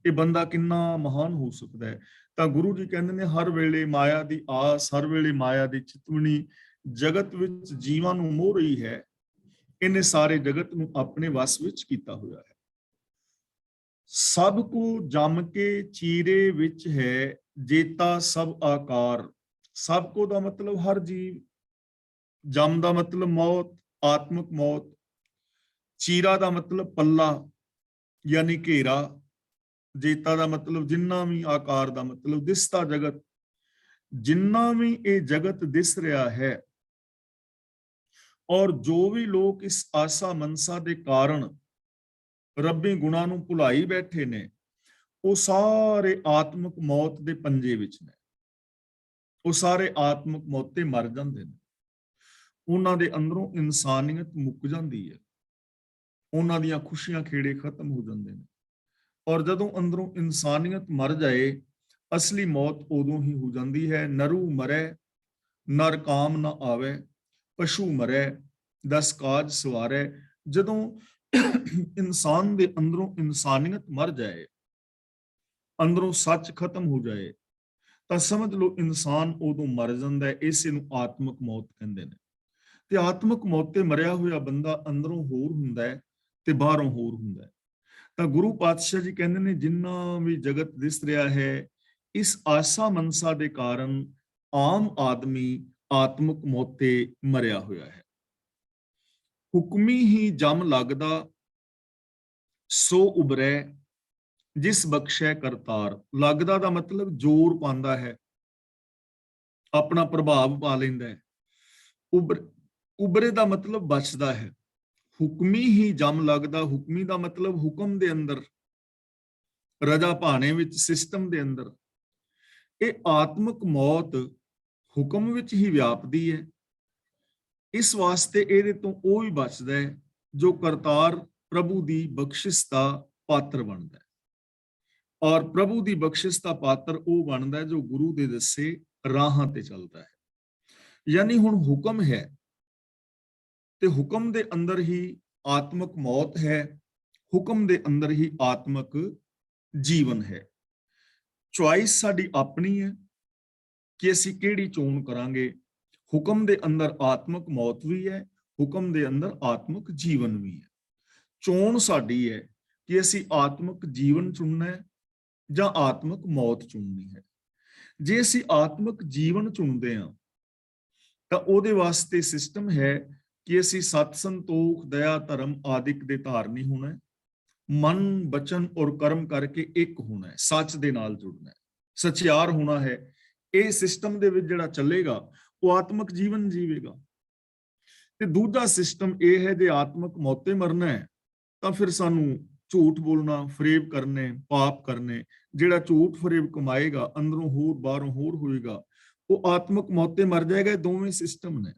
ਇਹ ਬੰਦਾ ਕਿੰਨਾ ਮਹਾਨ ਹੋ ਸਕਦਾ ਹੈ। ਤਾਂ ਗੁਰੂ ਜੀ ਕਹਿੰਦੇ ਨੇ ਹਰ ਵੇਲੇ ਮਾਇਆ ਦੀ ਆਸ, ਹਰ ਵੇਲੇ ਮਾਇਆ ਦੀ ਚਿਤਵਨੀ ਜਗਤ ਵਿੱਚ ਜੀਵਾਂ ਨੂੰ ਮੋਹ ਰਹੀ ਹੈ, ਇਹਨੇ ਸਾਰੇ ਜਗਤ ਨੂੰ ਆਪਣੇ ਵਸ ਵਿੱਚ ਕੀਤਾ ਹੋਇਆ ਹੈ। ਸਭ ਕੋ ਜਮ ਕੇ ਚੀਰੇ ਵਿੱਚ ਹੈ, ਜੇਤਾ ਸਭ ਆਕਾਰ। ਸਭ ਕੋ ਦਾ ਮਤਲਬ ਹਰ ਜੀਵ, ਜਮ ਦਾ ਮਤਲਬ ਮੌਤ, ਆਤਮਿਕ ਮੌਤ, ਚੀਰਾ ਦਾ ਮਤਲਬ ਪੱਲਾ ਯਾਨੀ ਘੇਰਾ, ਜੇਤਾ ਦਾ ਮਤਲਬ ਜਿੰਨਾ ਵੀ, ਆਕਾਰ ਦਾ ਮਤਲਬ ਦਿਸਦਾ ਜਗਤ, ਜਿੰਨਾ ਵੀ ਇਹ ਜਗਤ ਦਿਸ ਰਿਹਾ ਹੈ, ਔਰ ਜੋ ਵੀ ਲੋਕ ਇਸ ਆਸਾ ਮਨਸਾ ਦੇ ਕਾਰਨ ਰੱਬੀ ਗੁਣਾਂ ਨੂੰ ਭੁਲਾਈ ਬੈਠੇ ਨੇ, ਉਹ ਸਾਰੇ ਆਤਮਿਕ ਮੌਤ ਦੇ ਪੰਜੇ ਵਿੱਚ ਨੇ, ਉਹ ਸਾਰੇ ਆਤਮਿਕ ਮੌਤ ਤੇ ਮਰ ਜਾਂਦੇ ਨੇ। ਉਹਨਾਂ ਦੇ ਅੰਦਰੋਂ ਇਨਸਾਨੀਅਤ ਮੁੱਕ ਜਾਂਦੀ ਹੈ, ਉਹਨਾਂ ਦੀਆਂ ਖੁਸ਼ੀਆਂ ਖੇੜੇ ਖਤਮ ਹੋ ਜਾਂਦੇ ਨੇ। ਔਰ ਜਦੋਂ ਅੰਦਰੋਂ ਇਨਸਾਨੀਅਤ ਮਰ ਜਾਏ, ਅਸਲੀ ਮੌਤ ਉਦੋਂ ਹੀ ਹੋ ਜਾਂਦੀ ਹੈ। ਨਰੂ ਮਰੈ ਨਰ ਕਾਮ ਨਾ ਆਵੇ, ਪਸ਼ੂ ਮਰੈ ਦਸ ਕਾਜ ਸਵਾਰੈ। ਜਦੋਂ ਇਨਸਾਨ ਦੇ ਅੰਦਰੋਂ ਇਨਸਾਨੀਅਤ ਮਰ ਜਾਏ, ਅੰਦਰੋਂ ਸੱਚ ਖਤਮ ਹੋ ਜਾਏ, ਤਾਂ ਸਮਝ ਲਓ ਇਨਸਾਨ ਉਦੋਂ ਮਰ ਜਾਂਦਾ ਹੈ। ਇਸੇ ਨੂੰ ਆਤਮਿਕ ਮੌਤ ਕਹਿੰਦੇ ਨੇ। ਤੇ ਆਤਮਿਕ ਮੌਤ ਤੇ ਮਰਿਆ ਹੋਇਆ ਬੰਦਾ ਅੰਦਰੋਂ ਹੋਰ ਹੁੰਦਾ ਹੈ ਤੇ ਬਾਹਰੋਂ ਹੋਰ ਹੁੰਦਾ ਹੈ। ਤਾਂ ਗੁਰੂ ਪਾਤਸ਼ਾਹ ਜੀ ਕਹਿੰਦੇ ਨੇ ਜਿੰਨਾ ਵੀ ਜਗਤ ਦਿਸ ਰਿਹਾ ਹੈ, ਇਸ ਆਸਾ ਮਨਸਾ ਦੇ ਕਾਰਨ ਆਮ ਆਦਮੀ ਆਤਮਿਕ ਮੌਤ ਤੇ ਮਰਿਆ ਹੋਇਆ ਹੈ। ਹੁਕਮੀ ਹੀ ਜਮ ਲੱਗਦਾ, ਸੋ ਉਬਰੈ ਜਿਸ ਬਖਸ਼ੈ ਕਰਤਾਰ। ਲੱਗਦਾ ਦਾ ਮਤਲਬ ਜ਼ੋਰ ਪਾਉਂਦਾ ਹੈ, ਆਪਣਾ ਪ੍ਰਭਾਵ ਪਾ ਲੈਂਦਾ ਹੈ। ਉਬਰੇ ਦਾ ਮਤਲਬ ਬਚਦਾ ਹੈ। ਹੁਕਮੀ ਹੀ ਜਮ ਲੱਗਦਾ, ਹੁਕਮੀ ਦਾ ਮਤਲਬ ਹੁਕਮ ਦੇ ਅੰਦਰ, ਰਜਾ ਭਾਣੇ ਵਿੱਚ, ਸਿਸਟਮ ਦੇ ਅੰਦਰ ਇਹ ਆਤਮਿਕ ਮੌਤ ਹੁਕਮ ਵਿੱਚ ਹੀ ਵਿਆਪਦੀ ਹੈ। ਇਸ ਵਾਸਤੇ ਇਹਦੇ ਤੋਂ ਉਹ ਹੀ ਬਚਦਾ ਹੈ ਜੋ ਕਰਤਾਰ ਪ੍ਰਭੂ ਦੀ ਬਖਸ਼ਿਸ਼ ਦਾ ਪਾਤਰ ਬਣਦਾ ਹੈ। ਔਰ ਪ੍ਰਭੂ ਦੀ ਬਖਸ਼ਿਸ਼ ਦਾ ਪਾਤਰ ਉਹ ਬਣਦਾ ਹੈ ਜੋ ਗੁਰੂ ਦੇ ਦੱਸੇ ਰਾਹਾਂ ਤੇ ਚੱਲਦਾ ਹੈ। ਯਾਨੀ ਹੁਣ ਹੁਕਮ ਹੈ ਤੇ ਹੁਕਮ ਦੇ ਅੰਦਰ ਹੀ ਆਤਮਿਕ ਮੌਤ ਹੈ, ਹੁਕਮ ਦੇ ਅੰਦਰ ਹੀ ਆਤਮਿਕ ਜੀਵਨ ਹੈ। ਚੁਆਇਸ ਸਾਡੀ ਆਪਣੀ ਹੈ ਕਿ ਅਸੀਂ ਕਿਹੜੀ ਚੋਣ ਕਰਾਂਗੇ। ਹੁਕਮ ਦੇ ਅੰਦਰ ਆਤਮਿਕ ਮੌਤ ਵੀ ਹੈ, ਹੁਕਮ ਦੇ ਅੰਦਰ ਆਤਮਿਕ ਜੀਵਨ ਵੀ ਹੈ। ਚੋਣ ਸਾਡੀ ਹੈ ਕਿ ਅਸੀਂ ਆਤਮਿਕ ਜੀਵਨ ਚੁਣਨਾ ਹੈ ਜਾਂ ਆਤਮਿਕ ਮੌਤ ਚੁਣਨੀ ਹੈ। ਜੇ ਅਸੀਂ ਆਤਮਿਕ ਜੀਵਨ ਚੁਣਦੇ ਹਾਂ ਤਾਂ ਉਹਦੇ ਵਾਸਤੇ ਸਿਸਟਮ ਹੈ ਕਿ ਅਸੀਂ ਸਤ ਸੰਤੋਖ ਦਇਆ ਧਰਮ ਆਦਿਕ ਦੇ ਧਾਰਨੀ ਹੋਣਾ, ਮਨ ਬਚਨ ਔਰ ਕਰਮ ਕਰਕੇ ਇੱਕ ਹੋਣਾ ਹੈ, ਸੱਚ ਦੇ ਨਾਲ ਜੁੜਨਾ ਹੈ, ਸਚਿਆਰ ਹੋਣਾ ਹੈ। ਇਹ ਸਿਸਟਮ ਦੇ ਵਿੱਚ ਜਿਹੜਾ ਚੱਲੇਗਾ ਉਹ ਆਤਮਿਕ ਜੀਵਨ ਜੀਵੇਗਾ। ਤੇ ਦੂਜਾ ਸਿਸਟਮ ਇਹ ਹੈ ਜੇ ਆਤਮਿਕ ਮੌਤੇ ਮਰਨਾ ਹੈ ਤਾਂ ਫਿਰ ਸਾਨੂੰ ਝੂਠ ਬੋਲਣਾ, ਫਰੇਬ ਕਰਨੇ, ਪਾਪ ਕਰਨੇ। ਜਿਹੜਾ ਝੂਠ ਫਰੇਬ ਕਮਾਏਗਾ, ਅੰਦਰੋਂ ਹੋਰ ਬਾਹਰੋਂ ਹੋਰ ਹੋਏਗਾ, ਉਹ ਆਤਮਿਕ ਮੌਤੇ ਮਰ ਜਾਏਗਾ। ਦੋਵੇਂ ਸਿਸਟਮ ਨੇ,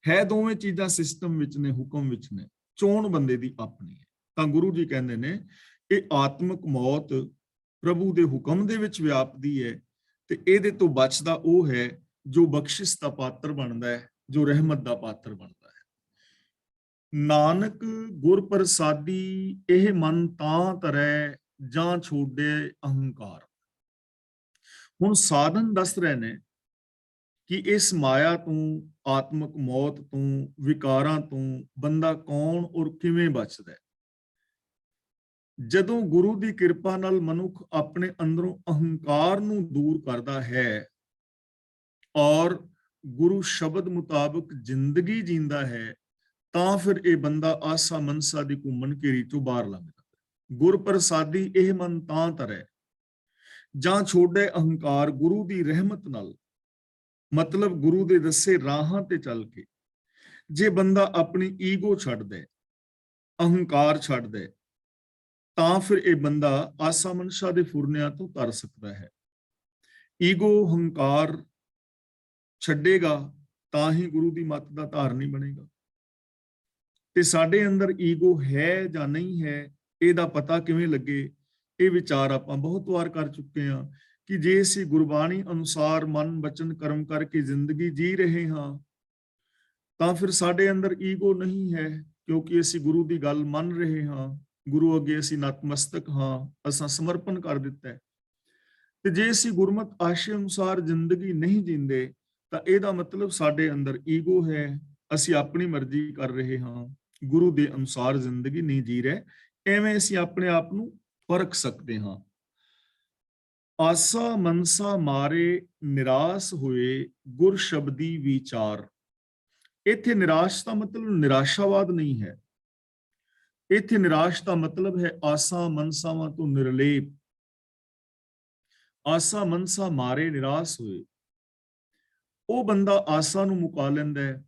ਹੈ ਦੋਵੇਂ ਚੀਜ਼ਾਂ ਸਿਸਟਮ ਵਿੱਚ ਨੇ, ਹੁਕਮ ਵਿੱਚ ਨੇ। ਚੋਣ ਬੰਦੇ ਦੀ ਆਪਣੀ ਹੈ। ਤਾਂ ਗੁਰੂ ਜੀ ਕਹਿੰਦੇ ਨੇ ਇਹ ਆਤਮਿਕ ਮੌਤ ਪ੍ਰਭੂ ਦੇ ਹੁਕਮ ਦੇ ਵਿੱਚ ਵਿਆਪਦੀ ਹੈ ਤੇ ਇਹਦੇ ਤੋਂ ਬਚਦਾ ਉਹ ਹੈ ਜੋ ਬਖਸ਼ਿਸ਼ ਦਾ ਪਾਤਰ ਬਣਦਾ ਹੈ, ਜੋ ਰਹਿਮਤ ਦਾ ਪਾਤਰ ਬਣਦਾ ਹੈ। ਨਾਨਕ ਗੁਰ ਪ੍ਰਸਾਦੀ ਇਹ ਮਨ ਤਾਂ ਧਰੈ ਜਾਂ ਛੋਡੇ ਅਹੰਕਾਰ। ਹੁਣ ਸਾਧਨ ਦੱਸ ਰਹੇ ਨੇ ਕਿ ਇਸ ਮਾਇਆ ਤੋਂ, ਆਤਮਿਕ ਮੌਤ ਤੋਂ, ਵਿਕਾਰਾਂ ਤੋਂ ਬੰਦਾ ਕੌਣ ਔਰ ਕਿਵੇਂ ਬਚਦਾ ਹੈ। ਜਦੋਂ ਗੁਰੂ ਦੀ ਕਿਰਪਾ ਨਾਲ ਮਨੁੱਖ ਆਪਣੇ ਅੰਦਰੋਂ ਅਹੰਕਾਰ ਨੂੰ ਦੂਰ ਕਰਦਾ ਹੈ ਔਰ ਗੁਰੂ ਸ਼ਬਦ ਮੁਤਾਬਕ ਜ਼ਿੰਦਗੀ ਜੀਂਦਾ ਹੈ ਤਾਂ ਫਿਰ ਇਹ ਬੰਦਾ ਆਸਾ ਮਨਸਾ ਦੀ ਘੁੰਮਣ ਘੇਰੀ ਤੋਂ ਬਾਹਰ ਲੰਘ ਜਾਂਦਾ ਹੈ। ਗੁਰ ਪ੍ਰਸਾਦੀ ਇਹ ਮਨ ਤਾਂ ਧਰੈ ਜਾਂ ਛੋੜੇ ਅਹੰਕਾਰ। ਗੁਰੂ ਦੀ ਰਹਿਮਤ ਨਾਲ, ਮਤਲਬ ਗੁਰੂ ਦੇ ਦੱਸੇ ਰਾਹਾਂ ਤੇ ਚੱਲ ਕੇ ਜੇ ਬੰਦਾ ਆਪਣੀ ਈਗੋ ਛੱਡ ਦੇ, ਅਹੰਕਾਰ ਛੱਡ ਦੇ, ਤਾਂ ਫਿਰ ਇਹ ਬੰਦਾ ਆਸਾ ਮਨਸ਼ਾ ਦੇ ਫੁਰਨਿਆਂ ਤੋਂ ਤਰ ਸਕਦਾ ਹੈ। ਈਗੋ ਹੰਕਾਰ ਛੱਡੇਗਾ ਤਾਂ ਹੀ ਗੁਰੂ ਦੀ ਮੱਤ ਦਾ ਧਾਰਨੀ ਬਣੇਗਾ। ਤੇ ਸਾਡੇ ਅੰਦਰ ਈਗੋ ਹੈ ਜਾਂ ਨਹੀਂ ਹੈ ਇਹਦਾ ਪਤਾ ਕਿਵੇਂ ਲੱਗੇ, ਇਹ ਵਿਚਾਰ ਆਪਾਂ ਬਹੁਤ ਵਾਰ ਕਰ ਚੁੱਕੇ ਹਾਂ ਕਿ ਜੇ ਅਸੀਂ ਗੁਰਬਾਣੀ ਅਨੁਸਾਰ ਮਨ ਬਚਨ ਕਰਮ ਕਰਕੇ ਜ਼ਿੰਦਗੀ ਜੀ ਰਹੇ ਹਾਂ ਤਾਂ ਫਿਰ ਸਾਡੇ ਅੰਦਰ ਈਗੋ ਨਹੀਂ ਹੈ, ਕਿਉਂਕਿ ਅਸੀਂ ਗੁਰੂ ਦੀ ਗੱਲ ਮੰਨ ਰਹੇ ਹਾਂ, ਗੁਰੂ ਅੱਗੇ ਅਸੀਂ ਨਤਮਸਤਕ ਹਾਂ, ਅਸਾਂ ਸਮਰਪਣ ਕਰ ਦਿੱਤਾ ਹੈ। ਤੇ ਜੇ ਅਸੀਂ ਗੁਰਮਤ ਆਸ਼ੇ ਅਨੁਸਾਰ ਜ਼ਿੰਦਗੀ ਨਹੀਂ ਜੀਂਦੇ ਤਾਂ ਇਹਦਾ ਮਤਲਬ ਸਾਡੇ ਅੰਦਰ ਈਗੋ ਹੈ, ਅਸੀਂ ਆਪਣੀ ਮਰਜ਼ੀ ਕਰ ਰਹੇ ਹਾਂ, ਗੁਰੂ ਦੇ ਅਨੁਸਾਰ ਜ਼ਿੰਦਗੀ ਨਹੀਂ ਜੀ ਰਹੇ। ਐਵੇਂ ਅਸੀਂ ਆਪਣੇ ਆਪ ਨੂੰ ਪਰਖ ਸਕਦੇ ਹਾਂ। ਆਸਾ ਮਨਸਾ ਮਾਰੇ ਨਿਰਾਸ਼ ਹੋਏ ਗੁਰ ਸ਼ਬਦੀ ਵਿਚਾਰ। ਇੱਥੇ ਨਿਰਾਸ਼ ਦਾ ਮਤਲਬ ਨਿਰਾਸ਼ਾਵਾਦ ਨਹੀਂ ਹੈ, ਇੱਥੇ ਨਿਰਾਸ਼ ਦਾ ਮਤਲਬ ਹੈ ਆਸਾ ਮਨਸਾਵਾਂ ਤੋਂ ਨਿਰਲੇਪ। ਆਸਾ ਮਨਸਾ ਮਾਰੇ ਨਿਰਾਸ਼ ਹੋਏ, ਉਹ ਬੰਦਾ ਆਸਾ ਨੂੰ ਮੁਕਾ ਲੈਂਦਾ ਹੈ,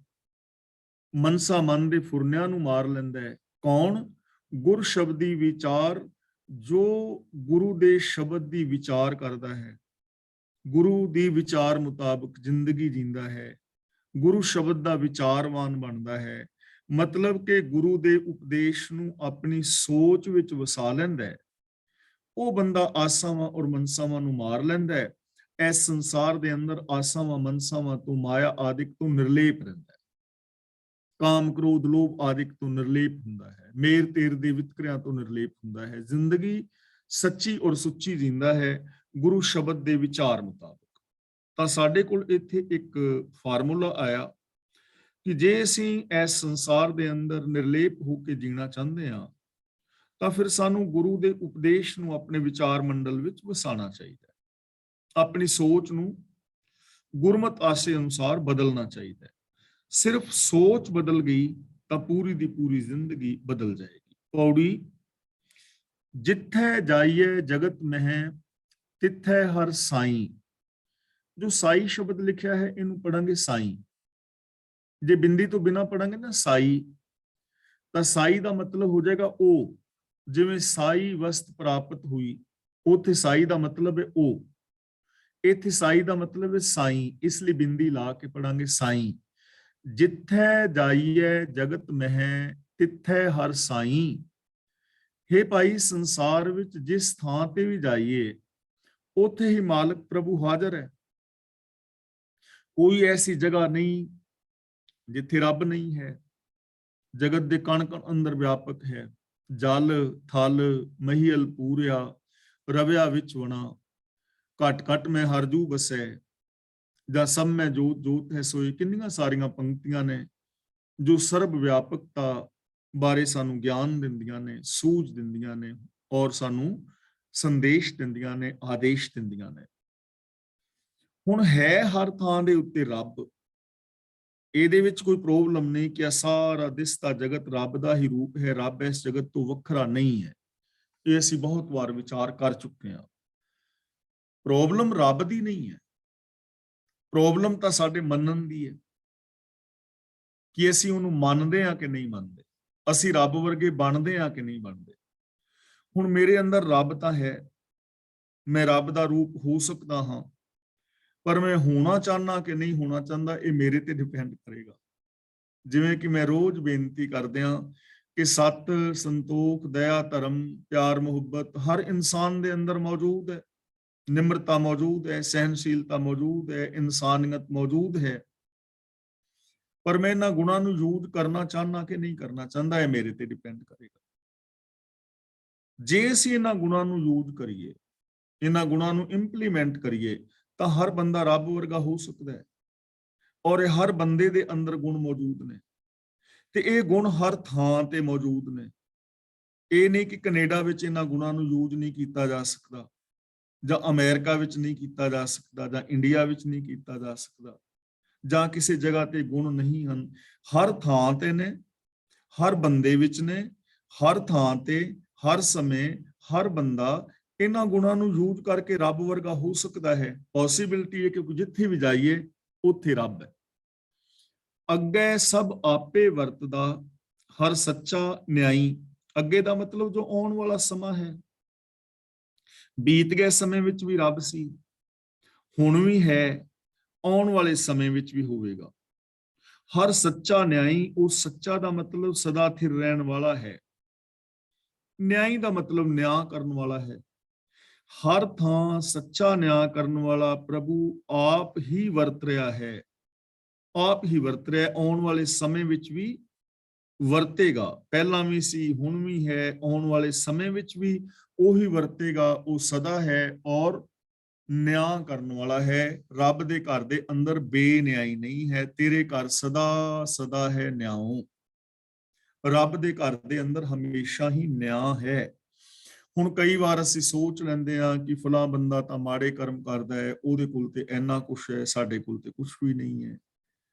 ਮਨਸਾ ਮਨ ਦੇ ਫੁਰਨਿਆਂ ਨੂੰ ਮਾਰ ਲੈਂਦਾ ਹੈ। ਕੌਣ? ਗੁਰ ਸ਼ਬਦੀ ਵਿਚਾਰ, ਜੋ ਗੁਰੂ ਦੇ ਸ਼ਬਦ ਦੀ ਵਿਚਾਰ ਕਰਦਾ ਹੈ, ਗੁਰੂ ਦੀ ਵਿਚਾਰ ਮੁਤਾਬਕ ਜ਼ਿੰਦਗੀ ਜੀਂਦਾ ਹੈ, ਗੁਰੂ ਸ਼ਬਦ ਦਾ ਵਿਚਾਰਵਾਨ ਬਣਦਾ ਹੈ। ਮਤਲਬ ਕਿ ਗੁਰੂ ਦੇ ਉਪਦੇਸ਼ ਨੂੰ ਆਪਣੀ ਸੋਚ ਵਿੱਚ ਵਸਾ ਲੈਂਦਾ ਹੈ। ਉਹ ਬੰਦਾ ਆਸਾਵਾਂ ਔਰ ਮਨਸਾਵਾਂ ਨੂੰ ਮਾਰ ਲੈਂਦਾ ਹੈ। ਇਸ ਸੰਸਾਰ ਦੇ ਅੰਦਰ ਆਸਾਵਾਂ ਮਨਸਾਵਾਂ ਤੋਂ, ਮਾਇਆ ਆਦਿਕ ਤੋਂ ਨਿਰਲੇਪ ਰਹਿੰਦਾ ਹੈ, ਕਾਮ ਕ੍ਰੋਧ ਲੋਭ ਆਦਿਕ ਤੋਂ ਨਿਰਲੇਪ ਹੁੰਦਾ ਹੈ, ਮੇਰ ਤੇਰ ਦੇ ਵਿਤਕਰਿਆਂ ਤੋਂ ਨਿਰਲੇਪ ਹੁੰਦਾ ਹੈ। ਜ਼ਿੰਦਗੀ ਸੱਚੀ ਔਰ ਸੁੱਚੀ ਜੀਂਦਾ ਹੈ ਗੁਰੂ ਸ਼ਬਦ ਦੇ ਵਿਚਾਰ ਮੁਤਾਬਕ। ਤਾਂ ਸਾਡੇ ਕੋਲ ਇੱਥੇ ਇੱਕ ਫਾਰਮੂਲਾ ਆਇਆ ਕਿ ਜੇ ਅਸੀਂ ਇਸ ਸੰਸਾਰ ਦੇ ਅੰਦਰ ਨਿਰਲੇਪ ਹੋ ਕੇ ਜੀਣਾ ਚਾਹੁੰਦੇ ਹਾਂ ਤਾਂ ਫਿਰ ਸਾਨੂੰ ਗੁਰੂ ਦੇ ਉਪਦੇਸ਼ ਨੂੰ ਆਪਣੇ ਵਿਚਾਰ ਮੰਡਲ ਵਿੱਚ ਵਸਾਉਣਾ ਚਾਹੀਦਾ ਹੈ, ਆਪਣੀ ਸੋਚ ਨੂੰ ਗੁਰਮਤ ਆਸ਼ੇ ਅਨੁਸਾਰ ਬਦਲਣਾ ਚਾਹੀਦਾ ਹੈ। ਸਿਰਫ ਸੋਚ ਬਦਲ ਗਈ ਤਾਂ ਪੂਰੀ ਦੀ ਪੂਰੀ ਜ਼ਿੰਦਗੀ ਬਦਲ ਜਾਏਗੀ। ਪੌੜੀ, ਜਿੱਥੇ ਜਾਈਏ ਜਗਤ ਮਹਿ ਤਿੱਥੇ ਹਰ ਸਾਈਂ। ਜੋ ਸਾਈ ਸ਼ਬਦ ਲਿਖਿਆ ਹੈ ਇਹਨੂੰ ਪੜਾਂਗੇ ਸਾਈਂ। ਜੇ ਬਿੰਦੀ ਤੋਂ ਬਿਨਾ ਪੜਾਂਗੇ ਨਾ ਸਾਈ, ਤਾਂ ਸਾਈ ਦਾ ਮਤਲਬ ਹੋ ਜਾਏਗਾ ਉਹ। ਜਿਵੇਂ ਸਾਈ ਵਸਤ ਪ੍ਰਾਪਤ ਹੋਈ, ਉੱਥੇ ਸਾਈ ਦਾ ਮਤਲਬ ਹੈ ਉਹ। इत्थे साई दा मतलब है साई, इसलिए बिंदी ला के पढ़ांगे साई। जिथे जाइए जगत मह तिथे हर साई। हे भाई, संसार विच जिस थां ते भी जाइए उथे ही मालिक प्रभु हाजिर है। कोई ऐसी जगह नहीं जिथे रब नहीं है। जगत दे कण कण अंदर व्यापक है। जल थल महियल पूरिया रविया विच वणा। घट घट में हरजू बसै ਜਾਂ ਸਭ ਮੈਂ ਜੋਤ ਜੋਤ ਹੈ ਸੋਈ। ਕਿੰਨੀਆਂ ਸਾਰੀਆਂ ਪੰਕਤੀਆਂ ਨੇ ਜੋ ਸਰਬ ਵਿਆਪਕਤਾ ਬਾਰੇ ਸਾਨੂੰ ਗਿਆਨ ਦਿੰਦੀਆਂ ਨੇ, ਸੂਝ ਦਿੰਦੀਆਂ ਨੇ ਔਰ ਸਾਨੂੰ ਸੰਦੇਸ਼ ਦਿੰਦੀਆਂ ਨੇ, ਆਦੇਸ਼ ਦਿੰਦੀਆਂ ਨੇ। ਹੁਣ ਹੈ ਹਰ ਥਾਂ ਦੇ ਉੱਤੇ ਰੱਬ, ਇਹਦੇ ਵਿੱਚ ਕੋਈ ਪ੍ਰੋਬਲਮ ਨਹੀਂ ਕਿ ਸਾਰਾ ਦਿਸਦਾ ਜਗਤ ਰੱਬ ਦਾ ਹੀ ਰੂਪ ਹੈ, ਰੱਬ ਇਸ ਜਗਤ ਤੋਂ ਵੱਖਰਾ ਨਹੀਂ ਹੈ। ਇਹ ਅਸੀਂ ਬਹੁਤ ਵਾਰ ਵਿਚਾਰ ਕਰ ਚੁੱਕੇ ਹਾਂ। ਪ੍ਰੋਬਲਮ ਰੱਬ ਦੀ ਨਹੀਂ ਹੈ, ਪ੍ਰੋਬਲਮ ਤਾਂ ਸਾਡੇ ਮੰਨਣ ਦੀ ਹੈ ਕਿ ਅਸੀਂ ਉਹਨੂੰ ਮੰਨਦੇ ਹਾਂ ਕਿ ਨਹੀਂ ਮੰਨਦੇ, ਅਸੀਂ ਰੱਬ ਵਰਗੇ ਬਣਦੇ ਹਾਂ ਕਿ ਨਹੀਂ ਬਣਦੇ। ਹੁਣ ਮੇਰੇ ਅੰਦਰ ਰੱਬ ਤਾਂ ਹੈ, ਮੈਂ ਰੱਬ ਦਾ ਰੂਪ ਹੋ ਸਕਦਾ ਹਾਂ, ਪਰ ਮੈਂ ਹੋਣਾ ਚਾਹੁੰਦਾ ਕਿ ਨਹੀਂ ਹੋਣਾ ਚਾਹੁੰਦਾ ਇਹ ਮੇਰੇ ਤੇ ਡਿਪੈਂਡ ਕਰੇਗਾ। ਜਿਵੇਂ ਕਿ ਮੈਂ ਰੋਜ਼ ਬੇਨਤੀ ਕਰਦੇ ਹਾਂ ਕਿ ਸਤ ਸੰਤੋਖ ਦਇਆ ਧਰਮ ਪਿਆਰ ਮੁਹੱਬਤ ਹਰ ਇਨਸਾਨ ਦੇ ਅੰਦਰ ਮੌਜੂਦ ਹੈ। ਨਿਮਰਤਾ ਮੌਜੂਦ ਹੈ, ਸਹਿਨਸ਼ੀਲਤਾ ਮੌਜੂਦ ਹੈ, ਇਨਸਾਨੀਅਤ ਮੌਜੂਦ ਹੈ, ਪਰ ਮੈਂ ਇਹਨਾਂ ਗੁਣਾਂ ਨੂੰ ਯੂਜ਼ ਕਰਨਾ ਚਾਹੁੰਦਾ ਕਿ ਨਹੀਂ ਕਰਨਾ ਚਾਹੁੰਦਾ ਇਹ ਮੇਰੇ ਤੇ ਡਿਪੈਂਡ ਕਰੇਗਾ। ਜੇ ਅਸੀਂ ਇਹਨਾਂ ਗੁਣਾਂ ਨੂੰ ਯੂਜ਼ ਕਰੀਏ, ਇਹਨਾਂ ਗੁਣਾਂ ਨੂੰ ਇੰਪਲੀਮੈਂਟ ਕਰੀਏ ਤਾਂ ਹਰ ਬੰਦਾ ਰੱਬ ਵਰਗਾ ਹੋ ਸਕਦਾ ਹੈ। ਔਰ ਇਹ ਹਰ ਬੰਦੇ ਦੇ ਅੰਦਰ ਗੁਣ ਮੌਜੂਦ ਨੇ ਤੇ ਇਹ ਗੁਣ ਹਰ ਥਾਂ ਤੇ ਮੌਜੂਦ ਨੇ। ਇਹ ਨਹੀਂ ਕਿ ਕੈਨੇਡਾ ਵਿੱਚ ਇਹਨਾਂ ਗੁਣਾਂ ਨੂੰ ਯੂਜ਼ ਨਹੀਂ ਕੀਤਾ ਜਾ ਸਕਦਾ, ਜਾਂ ਅਮਰੀਕਾ ਵਿੱਚ ਨਹੀਂ ਕੀਤਾ ਜਾ ਸਕਦਾ, ਜਾਂ ਇੰਡੀਆ ਵਿੱਚ ਨਹੀਂ ਕੀਤਾ ਜਾ ਸਕਦਾ, ਜਾਂ ਕਿਸੇ ਜਗ੍ਹਾ ਤੇ ਗੁਣ ਨਹੀਂ ਹਨ। ਹਰ ਥਾਂ ਤੇ ਨੇ, ਹਰ ਬੰਦੇ ਵਿੱਚ ਨੇ, ਹਰ ਥਾਂ ਤੇ ਹਰ ਸਮੇਂ ਹਰ ਬੰਦਾ ਇਹਨਾਂ ਗੁਣਾਂ ਨੂੰ ਯੂਜ਼ ਕਰਕੇ ਰੱਬ ਵਰਗਾ ਹੋ ਸਕਦਾ ਹੈ। ਪੋਸੀਬਿਲਿਟੀ ਹੈ, ਕਿਉਂਕਿ ਜਿੱਥੇ ਵੀ ਜਾਈਏ ਉੱਥੇ ਰੱਬ ਹੈ। ਅੱਗੇ ਸਭ ਆਪੇ ਵਰਤਦਾ ਹਰ ਸੱਚਾ ਨਿਆਈ। ਅੱਗੇ ਦਾ ਮਤਲਬ ਜੋ ਆਉਣ ਵਾਲਾ ਸਮਾਂ ਹੈ। ਬੀਤ ਗਏ ਸਮੇਂ ਵਿੱਚ ਵੀ ਰੱਬ ਸੀ, ਹੁਣ ਵੀ ਹੈ, ਆਉਣ ਵਾਲੇ ਸਮੇਂ ਵਿੱਚ ਵੀ ਹੋਵੇਗਾ। ਹਰ ਸੱਚਾ ਨਿਆਈ, ਉਹ ਸੱਚਾ ਦਾ ਮਤਲਬ ਸਦਾ ਸਥਿਰ ਰਹਿਣ ਵਾਲਾ ਹੈ। ਨਿਆਈ ਦਾ ਮਤਲਬ ਨਿਆਂ ਕਰਨ ਵਾਲਾ ਹੈ। ਹਰ ਥਾਂ ਸੱਚਾ ਨਿਆਂ ਕਰਨ ਵਾਲਾ ਪ੍ਰਭੂ ਆਪ ਹੀ ਵਰਤ ਰਿਹਾ ਹੈ, ਆਪ ਹੀ ਵਰਤ ਰਿਹਾ, ਆਉਣ ਵਾਲੇ ਸਮੇਂ ਵਿੱਚ ਵੀ ਵਰਤੇਗਾ। ਪਹਿਲਾਂ ਵੀ ਸੀ, ਹੁਣ ਵੀ ਹੈ, ਆਉਣ ਵਾਲੇ ਸਮੇਂ ਵਿੱਚ ਵੀ ਉਹੀ ਵਰਤੇਗਾ। ਉਹ ਸਦਾ ਹੈ ਔਰ ਨਿਆਂ ਕਰਨ ਵਾਲਾ ਹੈ। ਰੱਬ ਦੇ ਘਰ ਦੇ ਅੰਦਰ ਬੇਨਿਆਈ ਨਹੀਂ ਹੈ। ਤੇਰੇ ਘਰ ਸਦਾ ਸਦਾ ਹੈ ਨਿਆਉ। ਰੱਬ ਦੇ ਘਰ ਦੇ ਅੰਦਰ ਹਮੇਸ਼ਾ ਹੀ ਨਿਆਂ ਹੈ। ਹੁਣ ਕਈ ਵਾਰ ਅਸੀਂ ਸੋਚ ਲੈਂਦੇ ਹਾਂ ਕਿ ਫਲਾਂ ਬੰਦਾ ਤਾਂ ਮਾੜੇ ਕਰਮ ਕਰਦਾ ਹੈ, ਉਹਦੇ ਕੋਲ ਤੇ ਇੰਨਾ ਕੁਛ ਹੈ, ਸਾਡੇ ਕੋਲ ਤੇ ਕੁਛ ਵੀ ਨਹੀਂ ਹੈ।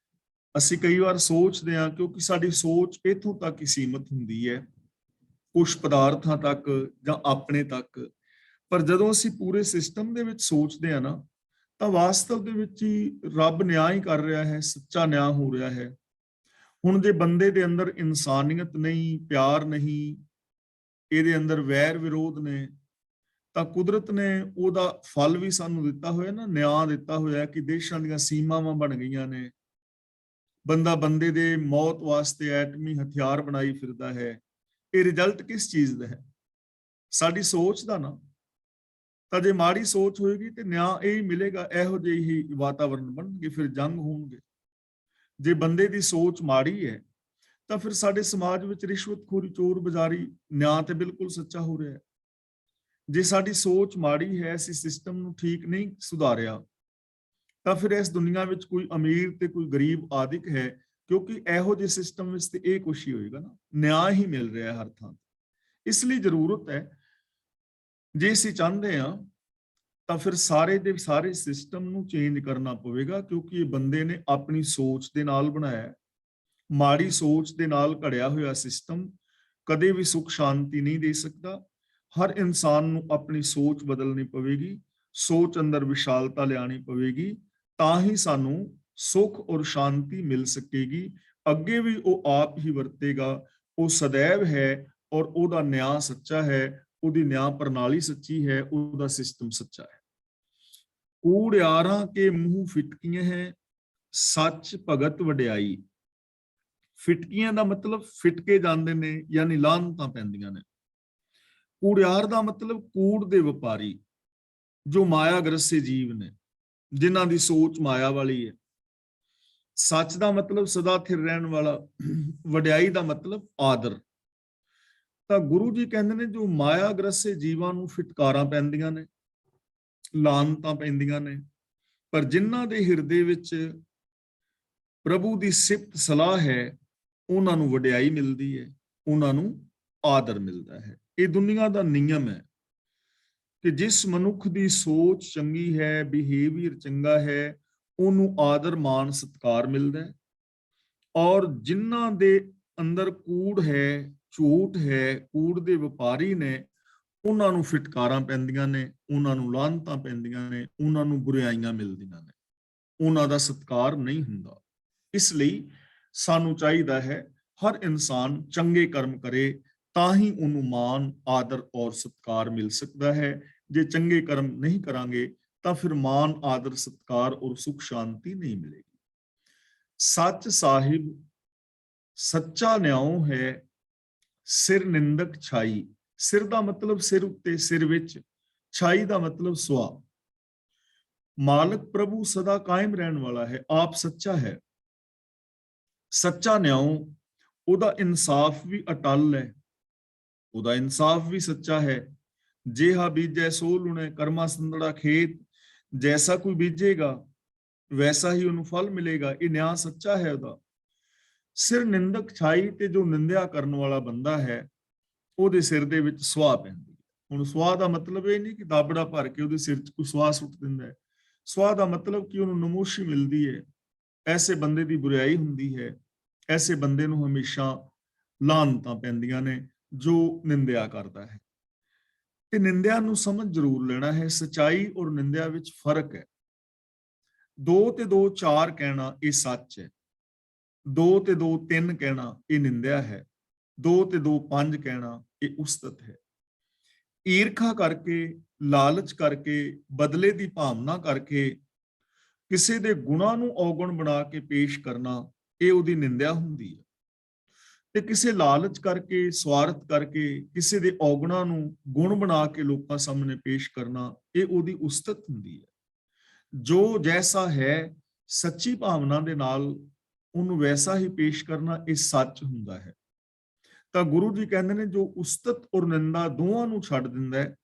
ਅਸੀਂ ਕਈ ਵਾਰ ਸੋਚਦੇ ਹਾਂ, ਕਿਉਂਕਿ ਸਾਡੀ ਸੋਚ ਇੱਥੋਂ ਤੱਕ ਹੀ ਸੀਮਤ ਹੁੰਦੀ ਹੈ, ਕੁਝ ਪਦਾਰਥਾਂ ਤੱਕ ਜਾਂ ਆਪਣੇ ਤੱਕ। ਪਰ ਜਦੋਂ ਅਸੀਂ ਪੂਰੇ ਸਿਸਟਮ ਦੇ ਵਿੱਚ ਸੋਚਦੇ ਹਾਂ ਨਾ, ਤਾਂ ਵਾਸਤਵ ਦੇ ਵਿੱਚ ਹੀ ਰੱਬ ਨਿਆਂ ਹੀ ਕਰ ਰਿਹਾ ਹੈ, ਸੱਚਾ ਨਿਆਂ ਹੋ ਰਿਹਾ ਹੈ। ਹੁਣ ਜੇ ਬੰਦੇ ਦੇ ਅੰਦਰ ਇਨਸਾਨੀਅਤ ਨਹੀਂ, ਪਿਆਰ ਨਹੀਂ, ਇਹਦੇ ਅੰਦਰ ਵੈਰ ਵਿਰੋਧ ਨੇ, ਤਾਂ ਕੁਦਰਤ ਨੇ ਉਹਦਾ ਫਲ ਵੀ ਸਾਨੂੰ ਦਿੱਤਾ ਹੋਇਆ ਨਾ, ਨਿਆਂ ਦਿੱਤਾ ਹੋਇਆ ਕਿ ਦੇਸ਼ਾਂ ਦੀਆਂ ਸੀਮਾਵਾਂ ਬਣ ਗਈਆਂ ਨੇ। ਬੰਦਾ ਬੰਦੇ ਦੇ ਮੌਤ ਵਾਸਤੇ ਐਟਮੀ ਹਥਿਆਰ ਬਣਾਈ ਫਿਰਦਾ ਹੈ। ਇਹ ਰਿਜ਼ਲਟ ਕਿਸ ਚੀਜ਼ ਦਾ ਹੈ? ਸਾਡੀ ਸੋਚ ਦਾ ਨਾ। ਤਾਂ ਜੇ ਮਾੜੀ ਸੋਚ ਹੋਏਗੀ ਤੇ ਨਿਆਂ ਇਹ ਹੀ ਮਿਲੇਗਾ, ਇਹੋ ਜਿਹੀ ਹੀ ਵਾਤਾਵਰਣ ਬਣਨਗੇ, ਫਿਰ ਜੰਗ ਹੋਣਗੇ। ਜੇ ਬੰਦੇ ਦੀ ਸੋਚ ਮਾੜੀ ਹੈ ਤਾਂ ਫਿਰ ਸਾਡੇ ਸਮਾਜ ਵਿੱਚ ਰਿਸ਼ਵਤਖੋਰੀ, ਚੋਰ ਬਜ਼ਾਰੀ, ਨਿਆਂ ਤੇ ਬਿਲਕੁਲ ਸੱਚਾ ਹੋ ਰਿਹਾ ਹੈ। ਜੇ ਸਾਡੀ ਸੋਚ ਮਾੜੀ ਹੈ, ਅਸੀਂ ਸਿਸਟਮ ਨੂੰ ਠੀਕ ਨਹੀਂ ਸੁਧਾਰਿਆ, ਤਾਂ ਫਿਰ ਇਸ ਦੁਨੀਆ ਵਿੱਚ ਕੋਈ ਅਮੀਰ ਤੇ ਕੋਈ ਗਰੀਬ ਆਦਿਕ ਹੈ, ਕਿਉਂਕਿ ਇਹੋ ਜਿਹੇ ਸਿਸਟਮ ਵਿੱਚ ਤੇ ਇਹ ਕੁਛ ਹੀ ਹੋਏਗਾ ਨਾ, ਨਿਆਂ ਹੀ ਮਿਲ ਰਿਹਾ ਹਰ ਥਾਂ। ਇਸ ਲਈ ਜ਼ਰੂਰਤ ਹੈ, ਜੇ ਅਸੀਂ ਚਾਹੁੰਦੇ ਹਾਂ ਤਾਂ ਫਿਰ ਸਾਰੇ ਦੇ ਸਾਰੇ ਸਿਸਟਮ ਨੂੰ ਚੇਂਜ ਕਰਨਾ ਪਵੇਗਾ, ਕਿਉਂਕਿ ਇਹ ਬੰਦੇ ਨੇ ਆਪਣੀ ਸੋਚ ਦੇ ਨਾਲ ਬਣਾਇਆ। ਮਾੜੀ ਸੋਚ ਦੇ ਨਾਲ ਘੜਿਆ ਹੋਇਆ ਸਿਸਟਮ ਕਦੇ ਵੀ ਸੁਖ ਸ਼ਾਂਤੀ ਨਹੀਂ ਦੇ ਸਕਦਾ। ਹਰ ਇਨਸਾਨ ਨੂੰ ਆਪਣੀ ਸੋਚ ਬਦਲਣੀ ਪਵੇਗੀ, ਸੋਚ ਅੰਦਰ ਵਿਸ਼ਾਲਤਾ ਲਿਆਣੀ ਪਵੇਗੀ, ਤਾਂ ਹੀ ਸਾਨੂੰ ਸੁਖ ਔਰ ਸ਼ਾਂਤੀ ਮਿਲ ਸਕੇਗੀ। ਅੱਗੇ ਵੀ ਉਹ ਆਪ ਹੀ ਵਰਤੇਗਾ, ਉਹ ਸदैव ਹੈ ਔਰ ਉਹਦਾ ਨਿਆਂ ਸੱਚਾ ਹੈ, ਉਹਦੀ ਨਿਆਂ ਪ੍ਰਣਾਲੀ ਸੱਚੀ ਹੈ, ਉਹਦਾ ਸਿਸਟਮ ਸੱਚਾ ਹੈ। ਕੂੜਿਆਰਾਂ ਕੇ ਮੂੰਹ ਫਿਟਕੀਆਂ ਹੈ, ਸੱਚ ਭਗਤ ਵਡਿਆਈ। ਫਿਟਕੀਆਂ ਦਾ ਮਤਲਬ ਫਿਟਕੇ ਜਾਂਦੇ ਨੇ, ਯਾਨੀ ਲਾਹਨਤਾਂ ਪੈਂਦੀਆਂ ਨੇ। ਕੂੜਿਆਰ ਦਾ ਮਤਲਬ ਕੂੜ ਦੇ ਵਪਾਰੀ, ਜੋ ਮਾਇਆ ਗ੍ਰਸੇ ਜੀਵ ਨੇ, ਜਿਨ੍ਹਾਂ ਦੀ ਸੋਚ ਮਾਇਆ ਵਾਲੀ ਹੈ। ਸੱਚ ਦਾ ਮਤਲਬ ਸਦਾ ਥਿਰ ਰਹਿਣ ਵਾਲਾ, ਵਡਿਆਈ ਦਾ ਮਤਲਬ ਆਦਰ। ਤਾਂ ਗੁਰੂ ਜੀ ਕਹਿੰਦੇ ਨੇ ਜੋ ਮਾਇਆ ਗ੍ਰਸੇ ਜੀਵਾਂ ਨੂੰ ਫਿਟਕਾਰਾਂ ਪੈਂਦੀਆਂ ਨੇ, ਲਾਹਨਤਾਂ ਪੈਂਦੀਆਂ ਨੇ, ਪਰ ਜਿਨ੍ਹਾਂ ਦੇ ਹਿਰਦੇ ਵਿੱਚ ਪ੍ਰਭੂ ਦੀ ਸਿਫਤ ਸਲਾਹ ਹੈ, ਉਹਨਾਂ ਨੂੰ ਵਡਿਆਈ ਮਿਲਦੀ ਹੈ, ਉਹਨਾਂ ਨੂੰ ਆਦਰ ਮਿਲਦਾ ਹੈ। ਇਹ ਦੁਨੀਆ ਦਾ ਨਿਯਮ ਹੈ ਕਿ ਜਿਸ ਮਨੁੱਖ ਦੀ ਸੋਚ ਚੰਗੀ ਹੈ, ਬਿਹੇਵੀਅਰ ਚੰਗਾ ਹੈ, ਉਹਨੂੰ ਆਦਰ ਮਾਣ ਸਤਿਕਾਰ ਮਿਲਦਾ ਹੈ। ਔਰ ਜਿਨ੍ਹਾਂ ਦੇ ਅੰਦਰ ਕੂੜ ਹੈ, ਝੂਠ ਹੈ, ਕੂੜ ਦੇ ਵਪਾਰੀ ਨੇ, ਉਹਨਾਂ ਨੂੰ ਫਿਟਕਾਰਾਂ ਪੈਂਦੀਆਂ ਨੇ, ਉਹਨਾਂ ਨੂੰ ਲਾਹਨਤਾਂ ਪੈਂਦੀਆਂ ਨੇ, ਉਹਨਾਂ ਨੂੰ ਬੁਰਾਈਆਂ ਮਿਲਦੀਆਂ ਨੇ, ਉਹਨਾਂ ਦਾ ਸਤਿਕਾਰ ਨਹੀਂ ਹੁੰਦਾ। ਇਸ ਲਈ ਸਾਨੂੰ ਚਾਹੀਦਾ ਹੈ ਹਰ ਇਨਸਾਨ ਚੰਗੇ ਕਰਮ ਕਰੇ, ਤਾਂ ਹੀ ਉਹਨੂੰ ਮਾਣ, ਆਦਰ ਔਰ ਸਤਿਕਾਰ ਮਿਲ ਸਕਦਾ ਹੈ। ਜੇ ਚੰਗੇ ਕਰਮ ਨਹੀਂ ਕਰਾਂਗੇ ਤਾਂ ਫਿਰ ਮਾਣ, ਆਦਰ, ਸਤਿਕਾਰ ਔਰ ਸੁਖ ਸ਼ਾਂਤੀ ਨਹੀਂ ਮਿਲੇਗੀ। ਸੱਚ ਸਾਹਿਬ ਸੱਚਾ ਨਿਆਉ ਹੈ, ਸਿਰ ਨਿੰਦਕ ਛਾਈ। ਸਿਰ ਦਾ ਮਤਲਬ ਸਿਰ ਉੱਤੇ, ਸਿਰ ਵਿੱਚ। ਛਾਈ ਦਾ ਮਤਲਬ ਸੁਆ। ਮਾਲਕ ਪ੍ਰਭੂ ਸਦਾ ਕਾਇਮ ਰਹਿਣ ਵਾਲਾ ਹੈ, ਆਪ ਸੱਚਾ ਹੈ। ਸੱਚਾ ਨਿਆਉ, ਉਹਦਾ ਇਨਸਾਫ ਵੀ ਅਟਲ ਹੈ, ਉਹਦਾ ਇਨਸਾਫ ਵੀ ਸੱਚਾ ਹੈ। ਜੇਹਾ ਬੀਜੈ ਸੋ ਲੁਣੈ, ਕਰਮਾ ਸੰਦੜਾ ਖੇਤ। ਜੈਸਾ ਕੋਈ ਬੀਜੇਗਾ ਵੈਸਾ ਹੀ ਉਹਨੂੰ ਫਲ ਮਿਲੇਗਾ। ਇਹ ਨਿਆਂ ਸੱਚਾ ਹੈ ਉਹਦਾ। ਸਿਰ ਨਿੰਦਕ ਛਾਈ, ਤੇ ਜੋ ਨਿੰਦਿਆ ਕਰਨ ਵਾਲਾ ਬੰਦਾ ਹੈ, ਉਹਦੇ ਸਿਰ ਦੇ ਵਿੱਚ ਸੁਆਹ ਪੈਂਦੀ ਹੈ। ਹੁਣ ਸੁਆਹ ਦਾ ਮਤਲਬ ਇਹ ਨਹੀਂ ਕਿ ਦਾਬੜਾ ਭਰ ਕੇ ਉਹਦੇ ਸਿਰ 'ਚ ਕੋਈ ਸੁਆਹ ਸੁੱਟ ਦਿੰਦਾ ਹੈ। ਸੁਆਹ ਦਾ ਮਤਲਬ ਕਿ ਉਹਨੂੰ ਨਮੋਸ਼ੀ ਮਿਲਦੀ ਹੈ, ਐਸੇ ਬੰਦੇ ਦੀ ਬੁਰਾਈ ਹੁੰਦੀ ਹੈ, ਐਸੇ ਬੰਦੇ ਨੂੰ ਹਮੇਸ਼ਾ ਲਾਹਨਤਾਂ ਪੈਂਦੀਆਂ ਨੇ ਜੋ ਨਿੰਦਿਆ ਕਰਦਾ ਹੈ। ਤੇ ਨਿੰਦਿਆ ਨੂੰ ਸਮਝ ਜ਼ਰੂਰ ਲੈਣਾ ਹੈ। ਸਚਾਈ ਔਰ ਨਿੰਦਿਆ ਵਿੱਚ ਫਰਕ ਹੈ। 2 ਤੇ 2 4 ਕਹਿਣਾ ਇਹ ਸੱਚ ਹੈ। 2 ਤੇ 2 3 ਕਹਿਣਾ ਇਹ ਨਿੰਦਿਆ ਹੈ। 2 ਤੇ 2 5 ਕਹਿਣਾ ਇਹ ਉਸਤਤ ਹੈ। ਈਰਖਾ ਕਰਕੇ, ਲਾਲਚ ਕਰਕੇ, ਬਦਲੇ ਦੀ ਭਾਵਨਾ ਕਰਕੇ ਕਿਸੇ ਦੇ ਗੁਣਾਂ ਨੂੰ ਔਗਣ ਬਣਾ ਕੇ ਪੇਸ਼ ਕਰਨਾ, ਇਹ ਉਹਦੀ ਨਿੰਦਿਆ ਹੁੰਦੀ ਹੈ। ਤੇ ਕਿਸੇ ਲਾਲਚ ਕਰਕੇ, ਸਵਾਰਥ ਕਰਕੇ ਕਿਸੇ ਦੇ ਔਗਣਾਂ ਨੂੰ ਗੁਣ ਬਣਾ ਕੇ ਲੋਕਾਂ ਸਾਹਮਣੇ ਪੇਸ਼ ਕਰਨਾ, ਇਹ ਉਹਦੀ ਉਸਤਤ ਹੁੰਦੀ ਹੈ। ਜੋ ਜੈਸਾ ਹੈ, ਸੱਚੀ ਭਾਵਨਾ ਦੇ ਨਾਲ ਉਹਨੂੰ ਵੈਸਾ ਹੀ ਪੇਸ਼ ਕਰਨਾ, ਇਹ ਸੱਚ ਹੁੰਦਾ ਹੈ। ਤਾਂ ਗੁਰੂ ਜੀ ਕਹਿੰਦੇ ਨੇ ਜੋ ਉਸਤਤ ਔਰ ਨਿੰਦਾ ਦੋਵਾਂ ਨੂੰ ਛੱਡ ਦਿੰਦਾ ਹੈ,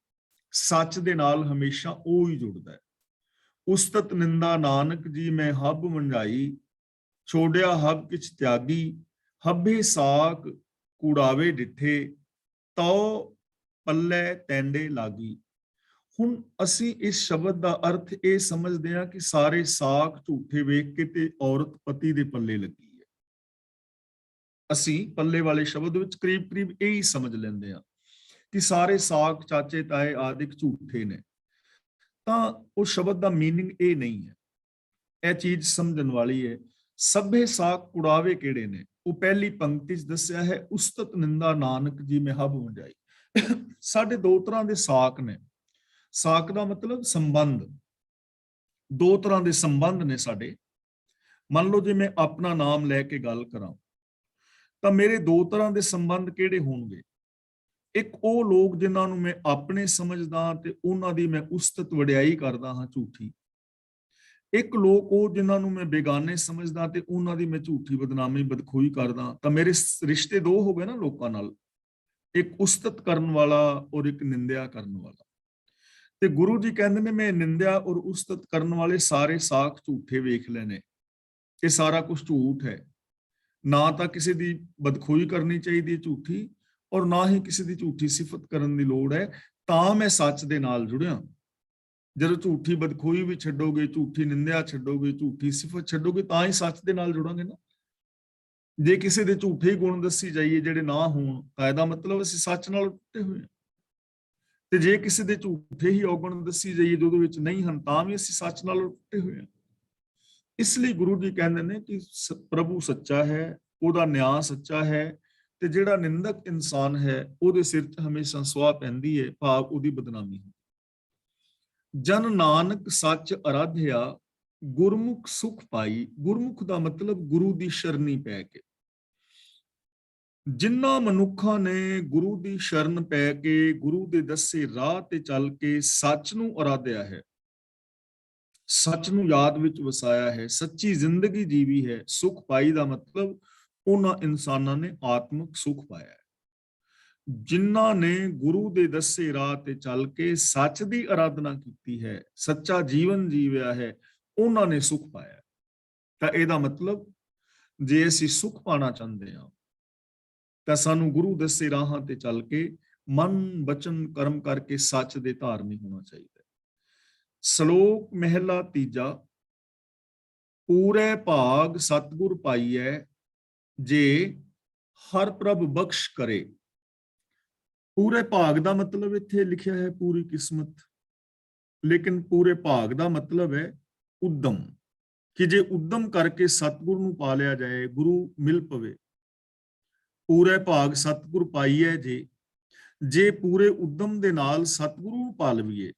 ਸੱਚ ਦੇ ਨਾਲ ਹਮੇਸ਼ਾ ਉਹ ਹੀ ਜੁੜਦਾ ਹੈ। ਉਸਤਤ ਨਿੰਦਾ ਨਾਨਕ ਜੀ ਮੈਂ ਹੱਬ ਮੰਝਾਈ, ਛੋੜਿਆ ਹੱਬ ਕਿਛ ਤਿਆਗੀ। ਹੱਬੇ ਸਾਕ ਕੂੜਾਵੇ ਡਿੱਠੇ, ਤਉ ਪੱਲੇ ਤੈਂਡੇ ਲਾਗੀ। ਹੁਣ ਅਸੀਂ ਇਸ ਸ਼ਬਦ ਦਾ ਅਰਥ ਇਹ ਸਮਝਦੇ ਹਾਂ ਕਿ ਸਾਰੇ ਸਾਕ ਝੂਠੇ ਵੇਖ ਕੇ ਤੇ ਔਰਤ ਪਤੀ ਦੇ ਪੱਲੇ ਲੱਗੀ ਹੈ। ਅਸੀਂ ਪੱਲੇ ਵਾਲੇ ਸ਼ਬਦ ਵਿੱਚ ਕਰੀਬ ਕਰੀਬ ਇਹੀ ਸਮਝ ਲੈਂਦੇ ਹਾਂ ਕਿ ਸਾਰੇ ਸਾਕ, ਚਾਚੇ ਤਾਏ ਆਦਿਕ ਝੂਠੇ ਨੇ। ਤਾਂ ਉਸ ਸ਼ਬਦ ਦਾ ਮੀਨਿੰਗ ਇਹ ਨਹੀਂ ਹੈ। ਇਹ ਚੀਜ਼ ਸਮਝਣ ਵਾਲੀ ਹੈ। ਸਭੇ ਸਾਕ ਕੁੜਾਵੇ ਕਿਹੜੇ ਨੇ, ਉਹ ਪਹਿਲੀ ਪੰਕਤੀ 'ਚ ਦੱਸਿਆ ਹੈ। ਉਸਤਤ ਨਿੰਦਾ ਨਾਨਕ ਜੀ ਮੈਂ ਹੱਬ ਮੰਝਾਈ। ਸਾਡੇ 2 ਤਰ੍ਹਾਂ ਦੇ ਸਾਕ ਨੇ। ਸਾਕ ਦਾ ਮਤਲਬ ਸੰਬੰਧ। 2 ਤਰ੍ਹਾਂ ਦੇ ਸੰਬੰਧ ਨੇ ਸਾਡੇ। ਮੰਨ ਲਓ ਜੇ ਮੈਂ ਆਪਣਾ ਨਾਮ ਲੈ ਕੇ ਗੱਲ ਕਰਾਂ ਤਾਂ ਮੇਰੇ 2 ਤਰ੍ਹਾਂ ਦੇ ਸੰਬੰਧ ਕਿਹੜੇ ਹੋਣਗੇ। ਇੱਕ ਉਹ ਲੋਕ ਜਿਨ੍ਹਾਂ ਨੂੰ ਮੈਂ ਆਪਣੇ ਸਮਝਦਾ ਤੇ ਉਹਨਾਂ ਦੀ ਮੈਂ ਉਸਤਤ ਵਡਿਆਈ ਕਰਦਾ ਹਾਂ, ਝੂਠੀ। ਇੱਕ ਲੋਕ ਉਹ ਜਿਨ੍ਹਾਂ ਨੂੰ ਮੈਂ ਬੇਗਾਨੇ ਸਮਝਦਾ ਤੇ ਉਹਨਾਂ ਦੀ ਮੈਂ ਝੂਠੀ ਬਦਨਾਮੀ, ਬਦਖੋਈ ਕਰਦਾ। ਤਾਂ ਮੇਰੇ ਰਿਸ਼ਤੇ 2 ਹੋ ਗਏ ਨਾ ਲੋਕਾਂ ਨਾਲ, ਇੱਕ ਉਸਤਤ ਕਰਨ ਵਾਲਾ ਔਰ ਇੱਕ ਨਿੰਦਿਆ ਕਰਨ ਵਾਲਾ। ਤੇ ਗੁਰੂ ਜੀ ਕਹਿੰਦੇ ਨੇ ਮੈਂ ਨਿੰਦਿਆ ਔਰ ਉਸਤਤ ਕਰਨ ਵਾਲੇ ਸਾਰੇ ਸਾਖ ਝੂਠੇ ਵੇਖ ਲੈਣੇ। ਇਹ ਸਾਰਾ ਕੁਝ ਝੂਠ ਹੈ। ਨਾ ਤਾਂ ਕਿਸੇ ਦੀ ਬਦਖੋਈ ਕਰਨੀ ਚਾਹੀਦੀ ਹੈ ਝੂਠੀ, ਔਰ ਨਾ ਹੀ ਕਿਸੇ ਦੀ ਝੂਠੀ ਸਿਫਤ ਕਰਨ ਦੀ ਲੋੜ ਹੈ। ਤਾਂ ਮੈਂ ਸੱਚ ਦੇ ਨਾਲ ਜੁੜਿਆ। ਜਦੋਂ ਝੂਠੀ ਬਦਖੋਈ ਵੀ ਛੱਡੋਗੇ, ਝੂਠੀ ਨਿੰਦਿਆ ਛੱਡੋਗੇ, ਝੂਠੀ ਸਿਫਤ ਛੱਡੋਗੇ, ਤਾਂ ਹੀ ਸੱਚ ਦੇ ਨਾਲ ਜੁੜਾਂਗੇ ਨਾ। ਜੇ ਕਿਸੇ ਦੇ ਝੂਠੇ ਗੁਣ ਦੱਸੀ ਜਾਈਏ ਜਿਹੜੇ ਨਾ ਹੋਣ, ਤਾਂ ਇਹਦਾ ਮਤਲਬ ਅਸੀਂ ਸੱਚ ਨਾਲ ਟੁੱਟੇ ਹੋਏ ਹਾਂ। ਤੇ ਜੇ ਕਿਸੇ ਦੇ ਝੂਠੇ ਹੀ ਔਗਣ ਦੱਸੀ ਜਾਈਏ ਜਿਹਦੇ ਵਿੱਚ ਨਹੀਂ ਹਨ, ਤਾਂ ਵੀ ਅਸੀਂ ਸੱਚ ਨਾਲ ਟੁੱਟੇ ਹੋਏ ਹਾਂ। ਇਸ ਲਈ ਗੁਰੂ ਜੀ ਕਹਿੰਦੇ ਨੇ ਕਿ ਪ੍ਰਭੂ ਸੱਚਾ ਹੈ, ਉਹਦਾ ਨਿਆਂ ਸੱਚਾ ਹੈ, ਤੇ ਜਿਹੜਾ ਨਿੰਦਕ ਇਨਸਾਨ ਹੈ ਉਹਦੇ ਸਿਰ 'ਚ ਹਮੇਸ਼ਾ ਸੁਆਹ ਪੈਂਦੀ ਹੈ, ਭਾਵ ਉਹਦੀ ਬਦਨਾਮੀ। ਜਨ ਨਾਨਕ ਸੱਚ ਅਰਾਧਿਆ, ਗੁਰਮੁਖ ਸੁਖ ਪਾਈ। ਗੁਰਮੁਖ ਦਾ ਮਤਲਬ ਗੁਰੂ ਦੀ ਸ਼ਰਨੀ ਪੈ ਕੇ। ਜਿਨ੍ਹਾਂ ਮਨੁੱਖਾਂ ਨੇ ਗੁਰੂ ਦੀ ਸ਼ਰਨ ਪੈ ਕੇ, ਗੁਰੂ ਦੇ ਦੱਸੇ ਰਾਹ ਤੇ ਚੱਲ ਕੇ ਸੱਚ ਨੂੰ ਅਰਾਧਿਆ ਹੈ, ਸੱਚ ਨੂੰ ਯਾਦ ਵਿੱਚ ਵਸਾਇਆ ਹੈ, ਸੱਚੀ ਜ਼ਿੰਦਗੀ ਜੀਵੀ ਹੈ, ਸੁਖ ਪਾਈ ਦਾ ਮਤਲਬ ਉਹਨਾਂ ਇਨਸਾਨਾਂ ਨੇ ਆਤਮਿਕ ਸੁਖ ਪਾਇਆ ਹੈ। ਜਿਨ੍ਹਾਂ ਨੇ ਗੁਰੂ ਦੇ ਦੱਸੇ ਰਾਹ ਤੇ ਚੱਲ ਕੇ ਸੱਚ ਦੀ ਅਰਾਧਨਾ ਕੀਤੀ ਹੈ, ਸੱਚਾ ਜੀਵਨ ਜੀਵਿਆ ਹੈ, ਉਹਨਾਂ ਨੇ ਸੁਖ ਪਾਇਆ। ਤਾਂ ਇਹਦਾ ਮਤਲਬ ਜੇ ਅਸੀਂ ਸੁਖ ਪਾਣਾ ਚਾਹੁੰਦੇ ਹਾਂ ਤਾਂ ਸਾਨੂੰ ਗੁਰੂ ਦੱਸੇ ਰਾਹਾਂ ਤੇ ਚੱਲ ਕੇ ਮਨ ਬਚਨ ਕਰਮ ਕਰਕੇ ਸੱਚ ਦੇ ਧਾਰਨੀ ਹੋਣਾ ਚਾਹੀਦਾ ਹੈ। ਸ਼ਲੋਕ ਮਹਿਲਾ ਤੀਜਾ। ਪੂਰੇ ਭਾਗ ਸਤਿਗੁਰ ਪਾਈਐ, ਜੇ ਹਰ ਪ੍ਰਭ ਬਖਸ਼ ਕਰੇ। ਪੂਰੇ ਭਾਗ ਦਾ ਮਤਲਬ ਇੱਥੇ ਲਿਖਿਆ ਹੈ ਪੂਰੀ ਕਿਸਮਤ, ਲੇਕਿਨ ਪੂਰੇ ਭਾਗ ਦਾ ਮਤਲਬ ਹੈ ਉਦਮ, ਕਿ ਜੇ ਉਦਮ ਕਰਕੇ ਸਤਿਗੁਰ ਨੂੰ ਪਾ ਲਿਆ ਜਾਏ, ਗੁਰੂ ਮਿਲ ਪਵੇ। ਪੂਰੇ ਭਾਗ ਸਤਿਗੁਰ ਪਾਈਐ, ਜੇ ਪੂਰੇ ਉਦਮ ਦੇ ਨਾਲ ਸਤਿਗੁਰੂ ਨੂੰ ਪਾ ਲਈਏ।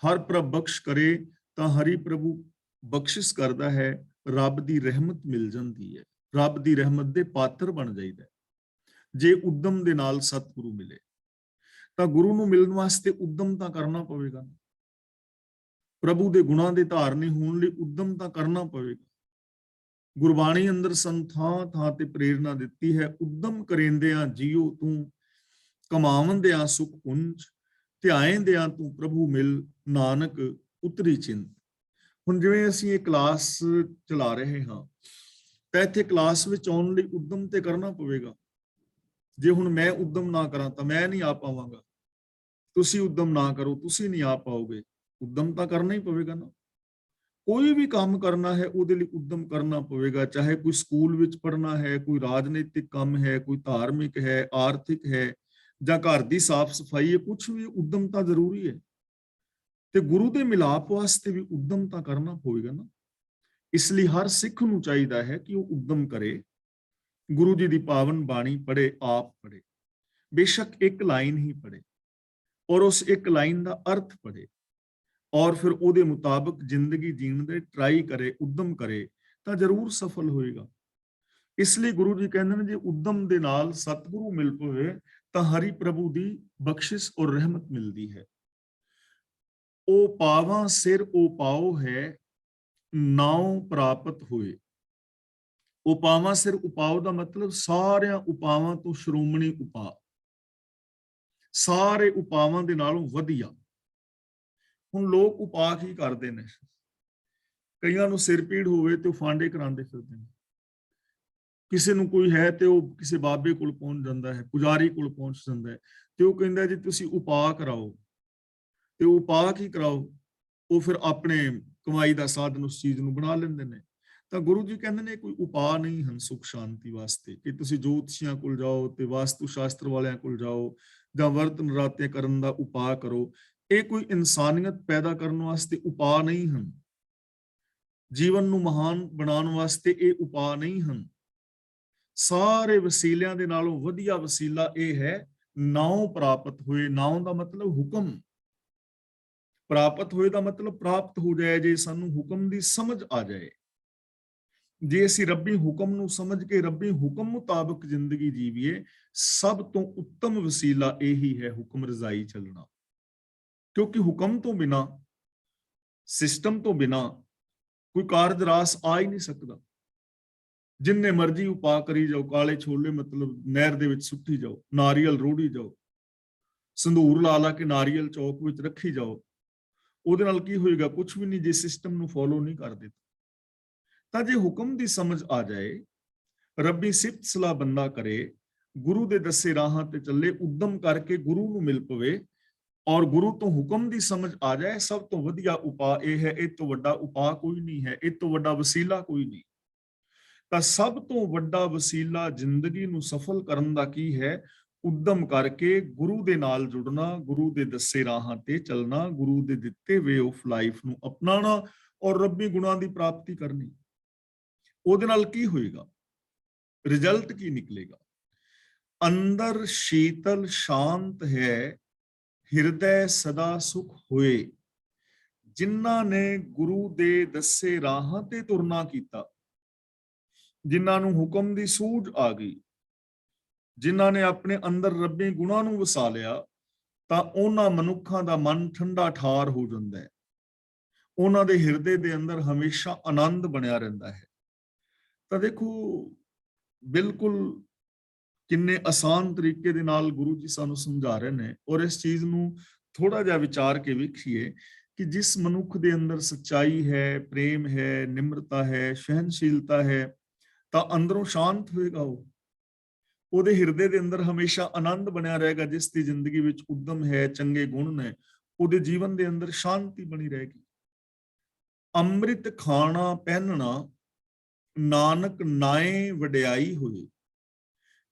ਹਰ ਪ੍ਰਭ ਬਖਸ਼ ਕਰੇ, ਤਾਂ ਹਰੀ ਪ੍ਰਭੂ ਬਖਸ਼ਿਸ਼ ਕਰਦਾ ਹੈ, ਰੱਬ ਦੀ ਰਹਿਮਤ ਮਿਲ ਜਾਂਦੀ ਹੈ, ਰੱਬ ਦੀ ਰਹਿਮਤ ਦੇ ਪਾਤਰ ਬਣ ਜਾਈਦਾ। ਜੇ ਉਦਮ ਦੇ ਨਾਲ ਸਤਿਗੁਰੂ ਮਿਲੇ ਤਾਂ ਗੁਰੂ ਨੂੰ ਮਿਲਣ ਵਾਸਤੇ ਉਦਮ ਤਾਂ ਕਰਨਾ ਪਵੇਗਾ। ਪ੍ਰਭੂ ਦੇ ਗੁਣਾਂ ਦੇ ਧਾਰਨੀ ਹੋਣ ਲਈ ਉਦਮ ਤਾਂ ਕਰਨਾ ਪਵੇਗਾ। ਗੁਰਬਾਣੀ ਅੰਦਰ ਸੰਥਾਂ ਥਾਂ ਤੇ ਪ੍ਰੇਰਣਾ ਦਿੱਤੀ ਹੈ, ਉਦਮ ਕਰੇਂਦਿਆਂ ਜੀਓ ਤੂੰ, ਕਮਾਵੰਦਿਆਂ ਸੁਖ ਪੁੰਜ, ਧਿਆਏਂਦਿਆਂ ਤੂੰ ਪ੍ਰਭੂ ਮਿਲ, ਨਾਨਕ ਉਤਰੀ ਚਿੰਤ। ਹੁਣ ਜਿਵੇਂ ਅਸੀਂ ਇਹ ਕਲਾਸ ਚਲਾ ਰਹੇ ਹਾਂ ਤਾਂ ਇੱਥੇ ਕਲਾਸ ਵਿੱਚ ਆਉਣ ਲਈ ਉਦਮ ਤੇ ਕਰਨਾ ਪਵੇਗਾ। ਜੇ ਹੁਣ ਮੈਂ ਉਦਮ ਨਾ ਕਰਾਂ ਤਾਂ ਮੈਂ ਨਹੀਂ ਆ ਪਾਵਾਂਗਾ, ਤੁਸੀਂ ਉਦਮ ਨਾ ਕਰੋ ਤੁਸੀਂ ਨਹੀਂ ਆ ਪਾਓਗੇ। ਉਦਮ ਤਾਂ ਕਰਨਾ ਹੀ ਪਵੇਗਾ ਨਾ। ਕੋਈ ਵੀ ਕੰਮ ਕਰਨਾ ਹੈ ਉਹਦੇ ਲਈ ਉਦਮ ਕਰਨਾ ਪਵੇਗਾ, ਚਾਹੇ ਕੋਈ ਸਕੂਲ ਵਿੱਚ ਪੜ੍ਹਨਾ ਹੈ, ਕੋਈ ਰਾਜਨੀਤਿਕ ਕੰਮ ਹੈ, ਕੋਈ ਧਾਰਮਿਕ ਹੈ, ਆਰਥਿਕ ਹੈ, ਜਾਂ ਘਰ ਦੀ ਸਾਫ਼ ਸਫਾਈ ਹੈ, ਕੁਝ ਵੀ ਉਦਮ ਤਾਂ ਜ਼ਰੂਰੀ ਹੈ। ਤੇ ਗੁਰੂ ਦੇ ਮਿਲਾਪ ਵਾਸਤੇ ਵੀ ਉਦਮ ਤਾਂ ਕਰਨਾ ਪਵੇਗਾ ਨਾ। ਇਸ ਲਈ ਹਰ ਸਿੱਖ ਨੂੰ ਚਾਹੀਦਾ ਹੈ ਕਿ ਉਹ ਉਦਮ ਕਰੇ, ਗੁਰੂ ਜੀ ਦੀ ਪਾਵਨ ਬਾਣੀ ਪੜ੍ਹੇ, ਆਪ ਪੜ੍ਹੇ, ਬੇਸ਼ੱਕ ਇੱਕ ਲਾਈਨ ਹੀ ਪੜ੍ਹੇ, ਔਰ ਉਸ ਇੱਕ ਲਾਈਨ ਦਾ ਅਰਥ ਪੜ੍ਹੇ, ਔਰ ਫਿਰ ਉਹਦੇ ਮੁਤਾਬਕ ਜ਼ਿੰਦਗੀ ਜੀਣ ਦੇ ਟਰਾਈ ਕਰੇ, ਉਦਮ ਕਰੇ, ਤਾਂ ਜ਼ਰੂਰ ਸਫਲ ਹੋਏਗਾ। ਇਸ ਲਈ ਗੁਰੂ ਜੀ ਕਹਿੰਦੇ ਨੇ ਜੇ ਉਦਮ ਦੇ ਨਾਲ ਸਤਿਗੁਰੂ ਮਿਲ ਪਵੇ ਤਾਂ ਹਰੀ ਪ੍ਰਭੂ ਦੀ ਬਖਸ਼ਿਸ਼ ਔਰ ਰਹਿਮਤ ਮਿਲਦੀ ਹੈ। ਉਹ ਪਾਵਾਂ ਸਿਰ ਉਹ ਪਾਓ ਹੈ, ਨਾਉ ਪ੍ਰਾਪਤ ਹੋਏ। ਉਪਾਵਾਂ ਸਿਰ ਉਪਾਉ ਦਾ ਮਤਲਬ ਸਾਰਿਆਂ ਉਪਾਵਾਂ ਤੋਂ ਸ਼੍ਰੋਮਣੀ ਉਪਾ, ਸਾਰੇ ਉਪਾਵਾਂ ਦੇ ਨਾਲੋਂ ਵਧੀਆ। ਹੁਣ ਲੋਕ ਉਪਾਅ ਕੀ ਕਰਦੇ ਨੇ, ਕਈਆਂ ਨੂੰ ਸਿਰ ਪੀੜ ਹੋਵੇ ਤੇ ਉਹ ਫਾਂਡੇ ਕਰਾਉਂਦੇ ਫਿਰਦੇ ਨੇ, ਕਿਸੇ ਨੂੰ ਕੋਈ ਹੈ ਤੇ ਉਹ ਕਿਸੇ ਬਾਬੇ ਕੋਲ ਪਹੁੰਚ ਜਾਂਦਾ ਹੈ, ਪੁਜਾਰੀ ਕੋਲ ਪਹੁੰਚ ਜਾਂਦਾ ਹੈ, ਤੇ ਉਹ ਕਹਿੰਦਾ ਜੀ ਤੁਸੀਂ ਉਪਾਅ ਕਰਾਓ। ਤੇ ਉਪਾਅ ਕੀ ਕਰਾਓ, ਉਹ ਫਿਰ ਆਪਣੇ ਕਮਾਈ ਦਾ ਸਾਧਨ ਉਸ ਚੀਜ਼ ਨੂੰ ਬਣਾ ਲੈਂਦੇ ਨੇ। ਤਾਂ ਗੁਰੂ ਜੀ ਕਹਿੰਦੇ ਨੇ ਕੋਈ ਉਪਾਅ ਨਹੀਂ ਹਨ ਸੁਖ ਸ਼ਾਂਤੀ ਵਾਸਤੇ, ਕਿ ਤੁਸੀਂ ਜੋਤਸ਼ੀਆਂ ਕੋਲ ਜਾਓ ਤੇ ਵਾਸਤੂ ਸ਼ਾਸਤਰ ਵਾਲਿਆਂ ਕੋਲ ਜਾਓ ਜਾਂ ਵਰਤ ਨਰਾਤੇ ਕਰਨ ਦਾ ਉਪਾਅ ਕਰੋ। ਇਹ ਕੋਈ ਇਨਸਾਨੀਅਤ ਪੈਦਾ ਕਰਨ ਵਾਸਤੇ ਉਪਾਅ ਨਹੀਂ ਹਨ, ਜੀਵਨ ਨੂੰ ਮਹਾਨ ਬਣਾਉਣ ਵਾਸਤੇ ਇਹ ਉਪਾਅ ਨਹੀਂ ਹਨ। ਸਾਰੇ ਵਸੀਲਿਆਂ ਦੇ ਨਾਲੋਂ ਵਧੀਆ ਵਸੀਲਾ ਇਹ ਹੈ, ਨਾਉ ਪ੍ਰਾਪਤ ਹੋਏ। ਨਾਉ ਦਾ ਮਤਲਬ ਹੁਕਮ, ਪ੍ਰਾਪਤ ਹੋਏ ਦਾ ਮਤਲਬ ਪ੍ਰਾਪਤ ਹੋ ਜਾਏ, ਜੇ ਸਾਨੂੰ ਹੁਕਮ ਦੀ ਸਮਝ ਆ ਜਾਏ। ਜੇ ਅਸੀਂ ਰੱਬੀ ਹੁਕਮ ਨੂੰ ਸਮਝ ਕੇ ਰੱਬੀ ਹੁਕਮ ਮੁਤਾਬਕ ਜ਼ਿੰਦਗੀ ਜੀਵੀਏ, ਸਭ ਤੋਂ ਉੱਤਮ ਵਸੀਲਾ ਇਹੀ ਹੈ ਹੁਕਮ ਰਜ਼ਾਈ ਚੱਲਣਾ। ਕਿਉਂਕਿ ਹੁਕਮ ਤੋਂ ਬਿਨਾ, ਸਿਸਟਮ ਤੋਂ ਬਿਨਾ ਕੋਈ ਕਾਰਜ ਰਾਸ ਆ ਹੀ ਨਹੀਂ ਸਕਦਾ। ਜਿੰਨੇ ਮਰਜ਼ੀ ਉਪਾਅ ਕਰੀ ਜਾਓ, ਕਾਲੇ ਛੋਲੇ ਮਤਲਬ ਨਹਿਰ ਦੇ ਵਿੱਚ ਸੁੱਟੀ ਜਾਓ, ਨਾਰੀਅਲ ਰੋੜੀ ਜਾਓ, ਸੰਧੂਰ ਲਾ ਲਾ ਕੇ ਨਾਰੀਅਲ ਚੌਕ ਵਿੱਚ ਰੱਖੀ ਜਾਓ, ਉਹਦੇ ਨਾਲ ਕੀ ਹੋਏਗਾ, ਕੁਝ ਵੀ ਨਹੀਂ, ਜੇ ਸਿਸਟਮ ਨੂੰ ਫੋਲੋ ਨਹੀਂ ਕਰਦੇ। ਤਾਂ ਜੇ ਹੁਕਮ ਦੀ ਸਮਝ ਆ ਜਾਏ, ਰੱਬੀ ਸਿਫਤ ਸਲਾਹ ਬੰਦਾ ਕਰੇ, ਗੁਰੂ ਦੇ ਦੱਸੇ ਰਾਹਾਂ ਤੇ ਚੱਲੇ, ਉਦਮ ਕਰਕੇ ਗੁਰੂ ਨੂੰ ਮਿਲ ਪਵੇ, ਔਰ ਗੁਰੂ ਤੋਂ ਹੁਕਮ ਦੀ ਸਮਝ ਆ ਜਾਏ, ਸਭ ਤੋਂ ਵਧੀਆ ਉਪਾਅ ਇਹ ਹੈ। ਇਹ ਤੋਂ ਵੱਡਾ ਉਪਾਅ ਕੋਈ ਨਹੀਂ ਹੈ, ਇਹ ਤੋਂ ਵੱਡਾ ਵਸੀਲਾ ਕੋਈ ਨਹੀਂ। ਤਾਂ ਸਭ ਤੋਂ ਵੱਡਾ ਵਸੀਲਾ ਜ਼ਿੰਦਗੀ ਨੂੰ ਸਫਲ ਕਰਨ ਦਾ ਕੀ ਹੈ, ਉਦਮ ਕਰਕੇ ਗੁਰੂ ਦੇ ਨਾਲ ਜੁੜਨਾ, ਗੁਰੂ ਦੇ ਦੱਸੇ ਰਾਹਾਂ ਤੇ ਚੱਲਣਾ, ਗੁਰੂ ਦੇ ਦਿੱਤੇ ਵੇ ਆਫ ਲਾਈਫ ਨੂੰ ਅਪਣਾਉਣਾ, ਔਰ ਰੱਬੀ ਗੁਣਾਂ ਦੀ ਪ੍ਰਾਪਤੀ ਕਰਨੀ। ਉਹਦੇ ਨਾਲ ਕੀ ਹੋਏਗਾ, ਰਿਜ਼ਲਟ ਕੀ ਨਿਕਲੇਗਾ, ਅੰਦਰ ਸ਼ੀਤਲ ਸ਼ਾਂਤ ਹੈ, ਹਿਰਦੈ ਸਦਾ ਸੁਖ ਹੋਏ। ਜਿਨ੍ਹਾਂ ਨੇ ਗੁਰੂ ਦੇ ਦੱਸੇ ਰਾਹਾਂ ਤੇ ਤੁਰਨਾ ਕੀਤਾ, ਜਿਨ੍ਹਾਂ ਨੂੰ ਹੁਕਮ ਦੀ ਸੂਝ ਆ ਗਈ, ਜਿਨ੍ਹਾਂ ਨੇ ਆਪਣੇ ਅੰਦਰ ਰੱਬੀ ਗੁਣਾਂ ਨੂੰ ਵਸਾ ਲਿਆ, ਤਾਂ ਉਹਨਾਂ ਮਨੁੱਖਾਂ ਦਾ ਮਨ ਠੰਡਾ ਠਾਰ ਹੋ ਜਾਂਦਾ ਹੈ। ਉਹਨਾਂ ਦੇ ਹਿਰਦੇ ਦੇ ਅੰਦਰ ਹਮੇਸ਼ਾ ਆਨੰਦ ਬਣਿਆ ਰਹਿੰਦਾ ਹੈ। ਤਾਂ ਦੇਖੋ, ਬਿਲਕੁਲ ਕਿੰਨੇ ਆਸਾਨ ਤਰੀਕੇ ਦੇ ਨਾਲ ਗੁਰੂ ਜੀ ਸਾਨੂੰ ਸਮਝਾ ਰਹੇ ਨੇ, ਔਰ ਇਸ ਚੀਜ਼ ਨੂੰ ਥੋੜਾ ਜਿਹਾ ਵਿਚਾਰ ਕੇ ਵੇਖੀਏ ਕਿ ਜਿਸ ਮਨੁੱਖ ਦੇ ਅੰਦਰ ਸੱਚਾਈ ਹੈ, ਪ੍ਰੇਮ ਹੈ, ਨਿਮਰਤਾ ਹੈ, ਸਹਿਨਸ਼ੀਲਤਾ ਹੈ, ਤਾਂ ਅੰਦਰੋਂ ਸ਼ਾਂਤ ਹੋਏਗਾ। ਉਹਦੇ ਹਿਰਦੇ ਦੇ ਅੰਦਰ ਹਮੇਸ਼ਾ ਆਨੰਦ ਬਣਿਆ ਰਹੇਗਾ। ਜਿਸ ਦੀ ਜ਼ਿੰਦਗੀ ਵਿੱਚ ਉਦਮ ਹੈ, ਚੰਗੇ ਗੁਣ ਨੇ, ਉਹਦੇ ਜੀਵਨ ਦੇ ਅੰਦਰ ਸ਼ਾਂਤੀ ਬਣੀ ਰਹੇਗੀ। ਅੰਮ੍ਰਿਤ ਖਾਣਾ ਪਹਿਨਣਾ, ਨਾਨਕ ਨਾਏ ਵਡਿਆਈ ਹੋਏ।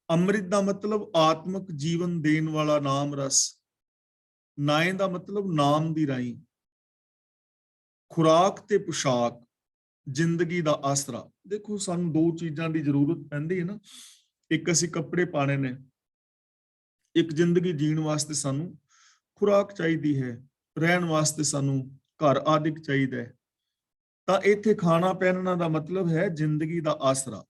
ਅੰਮ੍ਰਿਤ ਦਾ ਮਤਲਬ ਆਤਮਿਕ ਜੀਵਨ ਦੇਣ ਵਾਲਾ ਨਾਮ ਰਸ, ਨਾਏ ਦਾ ਮਤਲਬ ਨਾਮ ਦੀ ਰਾਈ, ਖੁਰਾਕ ਤੇ ਪੁਸ਼ਾਕ, ਜ਼ਿੰਦਗੀ ਦਾ ਆਸਰਾ। ਦੇਖੋ, ਸਾਨੂੰ ਦੋ ਚੀਜ਼ਾਂ ਦੀ ਜ਼ਰੂਰਤ ਪੈਂਦੀ ਹੈ ਨਾ। ਇੱਕ ਅਸੀਂ ਕੱਪੜੇ ਪਾਣੇ ਨੇ, ਇੱਕ ਜ਼ਿੰਦਗੀ ਜੀਣ ਵਾਸਤੇ ਸਾਨੂੰ ਖੁਰਾਕ ਚਾਹੀਦੀ ਹੈ, ਰਹਿਣ ਵਾਸਤੇ ਸਾਨੂੰ ਘਰ ਆਦਿਕ ਚਾਹੀਦਾ ਹੈ। ਤਾਂ ਇੱਥੇ ਖਾਣਾ ਪਹਿਨਣਾ ਦਾ ਮਤਲਬ ਹੈ ਜ਼ਿੰਦਗੀ ਦਾ ਆਸਰਾ।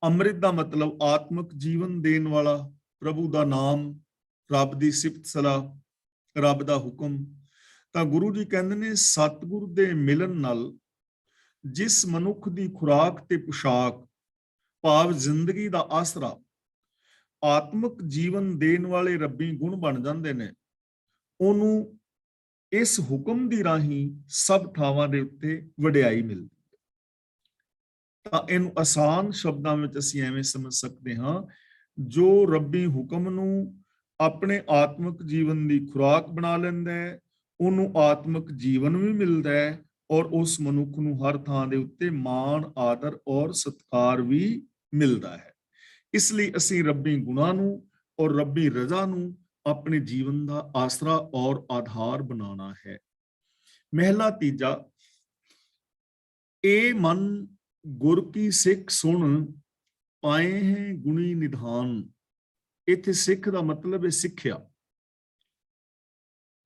ਅੰਮ੍ਰਿਤ ਦਾ ਮਤਲਬ ਆਤਮਿਕ ਜੀਵਨ ਦੇਣ ਵਾਲਾ ਪ੍ਰਭੂ ਦਾ ਨਾਮ, ਰੱਬ ਦੀ ਸਿਫਤ ਸਲਾਹ, ਰੱਬ ਦਾ ਹੁਕਮ। ਤਾਂ ਗੁਰੂ ਜੀ ਕਹਿੰਦੇ ਨੇ, ਸਤਿਗੁਰ ਦੇ ਮਿਲਣ ਨਾਲ ਜਿਸ ਮਨੁੱਖ ਦੀ ਖੁਰਾਕ ਤੇ ਪੁਸ਼ਾਕ, ਭਾਵ ਜ਼ਿੰਦਗੀ ਦਾ ਆਸਰਾ, ਆਤਮਿਕ ਜੀਵਨ ਦੇਣ ਵਾਲੇ ਰੱਬੀ ਗੁਣ ਬਣ ਜਾਂਦੇ ਨੇ, ਉਹਨੂੰ ਇਸ ਹੁਕਮ ਦੀ ਰਾਹੀਂ ਸਭ ਥਾਵਾਂ ਦੇ ਉੱਤੇ ਵਡਿਆਈ ਮਿਲਦੀ ਹੈ। ਤਾਂ ਇਹਨੂੰ ਆਸਾਨ ਸ਼ਬਦਾਂ ਵਿੱਚ ਅਸੀਂ ਐਵੇਂ ਸਮਝ ਸਕਦੇ ਹਾਂ, ਜੋ ਰੱਬੀ ਹੁਕਮ ਨੂੰ ਆਪਣੇ ਆਤਮਿਕ ਜੀਵਨ ਦੀ ਖੁਰਾਕ ਬਣਾ ਲੈਂਦਾ ਹੈ, ਉਹਨੂੰ ਆਤਮਿਕ ਜੀਵਨ ਵੀ ਮਿਲਦਾ ਹੈ, ਔਰ ਉਸ ਮਨੁੱਖ ਨੂੰ ਹਰ ਥਾਂ ਦੇ ਉੱਤੇ ਮਾਣ, ਆਦਰ ਔਰ ਸਤਿਕਾਰ ਵੀ ਮਿਲਦਾ ਹੈ। ਇਸ ਲਈ ਅਸੀਂ ਰੱਬੀ ਗੁਣਾਂ ਨੂੰ ਔਰ ਰੱਬੀ ਰਜ਼ਾ ਨੂੰ ਆਪਣੇ ਜੀਵਨ ਦਾ ਆਸਰਾ ਔਰ ਆਧਾਰ ਬਣਾਉਣਾ ਹੈ। ਮਹਿਲਾ ਤੀਜਾ, ਇਹ ਮਨ ਗੁਰ ਕੀ ਸਿੱਖ ਸੁਣ, ਪਾਏ ਹੈ ਗੁਣੀ ਨਿਧਾਨ। ਇੱਥੇ ਸਿੱਖ ਦਾ ਮਤਲਬ ਹੈ ਸਿੱਖਿਆ।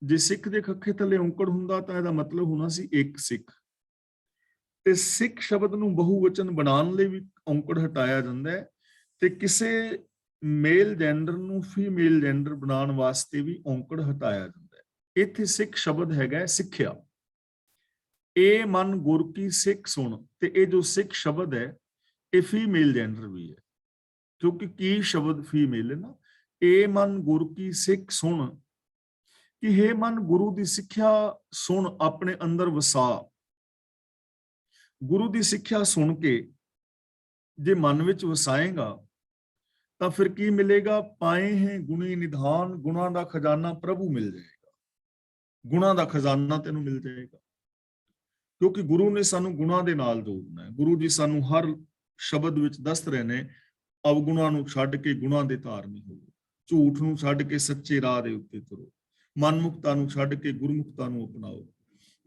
ਜੇ ਸਿੱਖ ਦੇ ਖੱਖੇ ਥੱਲੇ ਔਂਕੜ ਹੁੰਦਾ ਤਾਂ ਇਹਦਾ ਮਤਲਬ ਹੋਣਾ ਸੀ ਇੱਕ ਸਿੱਖ। ਤੇ ਸਿੱਖ ਸ਼ਬਦ ਨੂੰ ਬਹੁਵਚਨ ਬਣਾਉਣ ਲਈ ਵੀ ਔਂਕੜ ਹਟਾਇਆ ਜਾਂਦਾ ਹੈ, ਤੇ ਕਿਸੇ ਮੇਲ ਜੈਂਡਰ ਨੂੰ ਫੀਮੇਲ ਜੈਂਡਰ ਬਣਾਉਣ ਵਾਸਤੇ ਵੀ ਔਂਕੜ ਹਟਾਇਆ ਜਾਂਦਾ ਹੈ। ਇੱਥੇ ਸਿੱਖ ਸ਼ਬਦ ਹੈਗਾ ਸਿੱਖਿਆ। ਇਹ ਮਨ ਗੁਰ ਕੀ ਸਿੱਖ ਸੁਣ, ਤੇ ਇਹ ਜੋ ਸਿੱਖ ਸ਼ਬਦ ਹੈ ਇਹ ਫੀਮੇਲ ਜੈਂਡਰ ਵੀ ਹੈ, ਕਿਉਂਕਿ ਕੀ ਸ਼ਬਦ ਫੀਮੇਲ ਹੈ ਨਾ। ਇਹ ਮਨ ਗੁਰ ਕੀ ਸਿੱਖ ਸੁਣ, ਕਿ ਇਹ ਮਨ ਗੁਰੂ ਦੀ ਸਿੱਖਿਆ ਸੁਣ, ਆਪਣੇ ਅੰਦਰ ਵਸਾ। ਗੁਰੂ ਦੀ ਸਿੱਖਿਆ ਸੁਣ ਕੇ ਜੇ ਮਨ ਵਿੱਚ ਵਸਾਏਗਾ ਤਾਂ ਫਿਰ ਕੀ ਮਿਲੇਗਾ? ਪਾਏ ਹੈ ਗੁਣੀ ਨਿਧਾਨ, ਗੁਣਾਂ ਦਾ ਖਜ਼ਾਨਾ ਪ੍ਰਭੂ ਮਿਲ ਜਾਏਗਾ। ਗੁਣਾਂ ਦਾ ਖਜ਼ਾਨਾ ਤੈਨੂੰ ਮਿਲ ਜਾਏਗਾ, ਕਿਉਂਕਿ ਗੁਰੂ ਨੇ ਸਾਨੂੰ ਗੁਣਾਂ ਦੇ ਨਾਲ ਜੋੜਨਾ ਹੈ। ਗੁਰੂ ਜੀ ਸਾਨੂੰ ਹਰ ਸ਼ਬਦ ਵਿੱਚ ਦੱਸ ਰਹੇ ਨੇ, ਅਵਗੁਣਾਂ ਨੂੰ ਛੱਡ ਕੇ ਗੁਣਾਂ ਦੇ ਧਾਰਨੀ ਹੋਵੋ, ਝੂਠ ਨੂੰ ਛੱਡ ਕੇ ਸੱਚੇ ਰਾਹ ਦੇ ਉੱਤੇ ਤੁਰੋ, ਮਨਮੁਖਤਾ ਨੂੰ ਛੱਡ ਕੇ ਗੁਰਮੁਖਤਾ ਨੂੰ ਅਪਣਾਓ,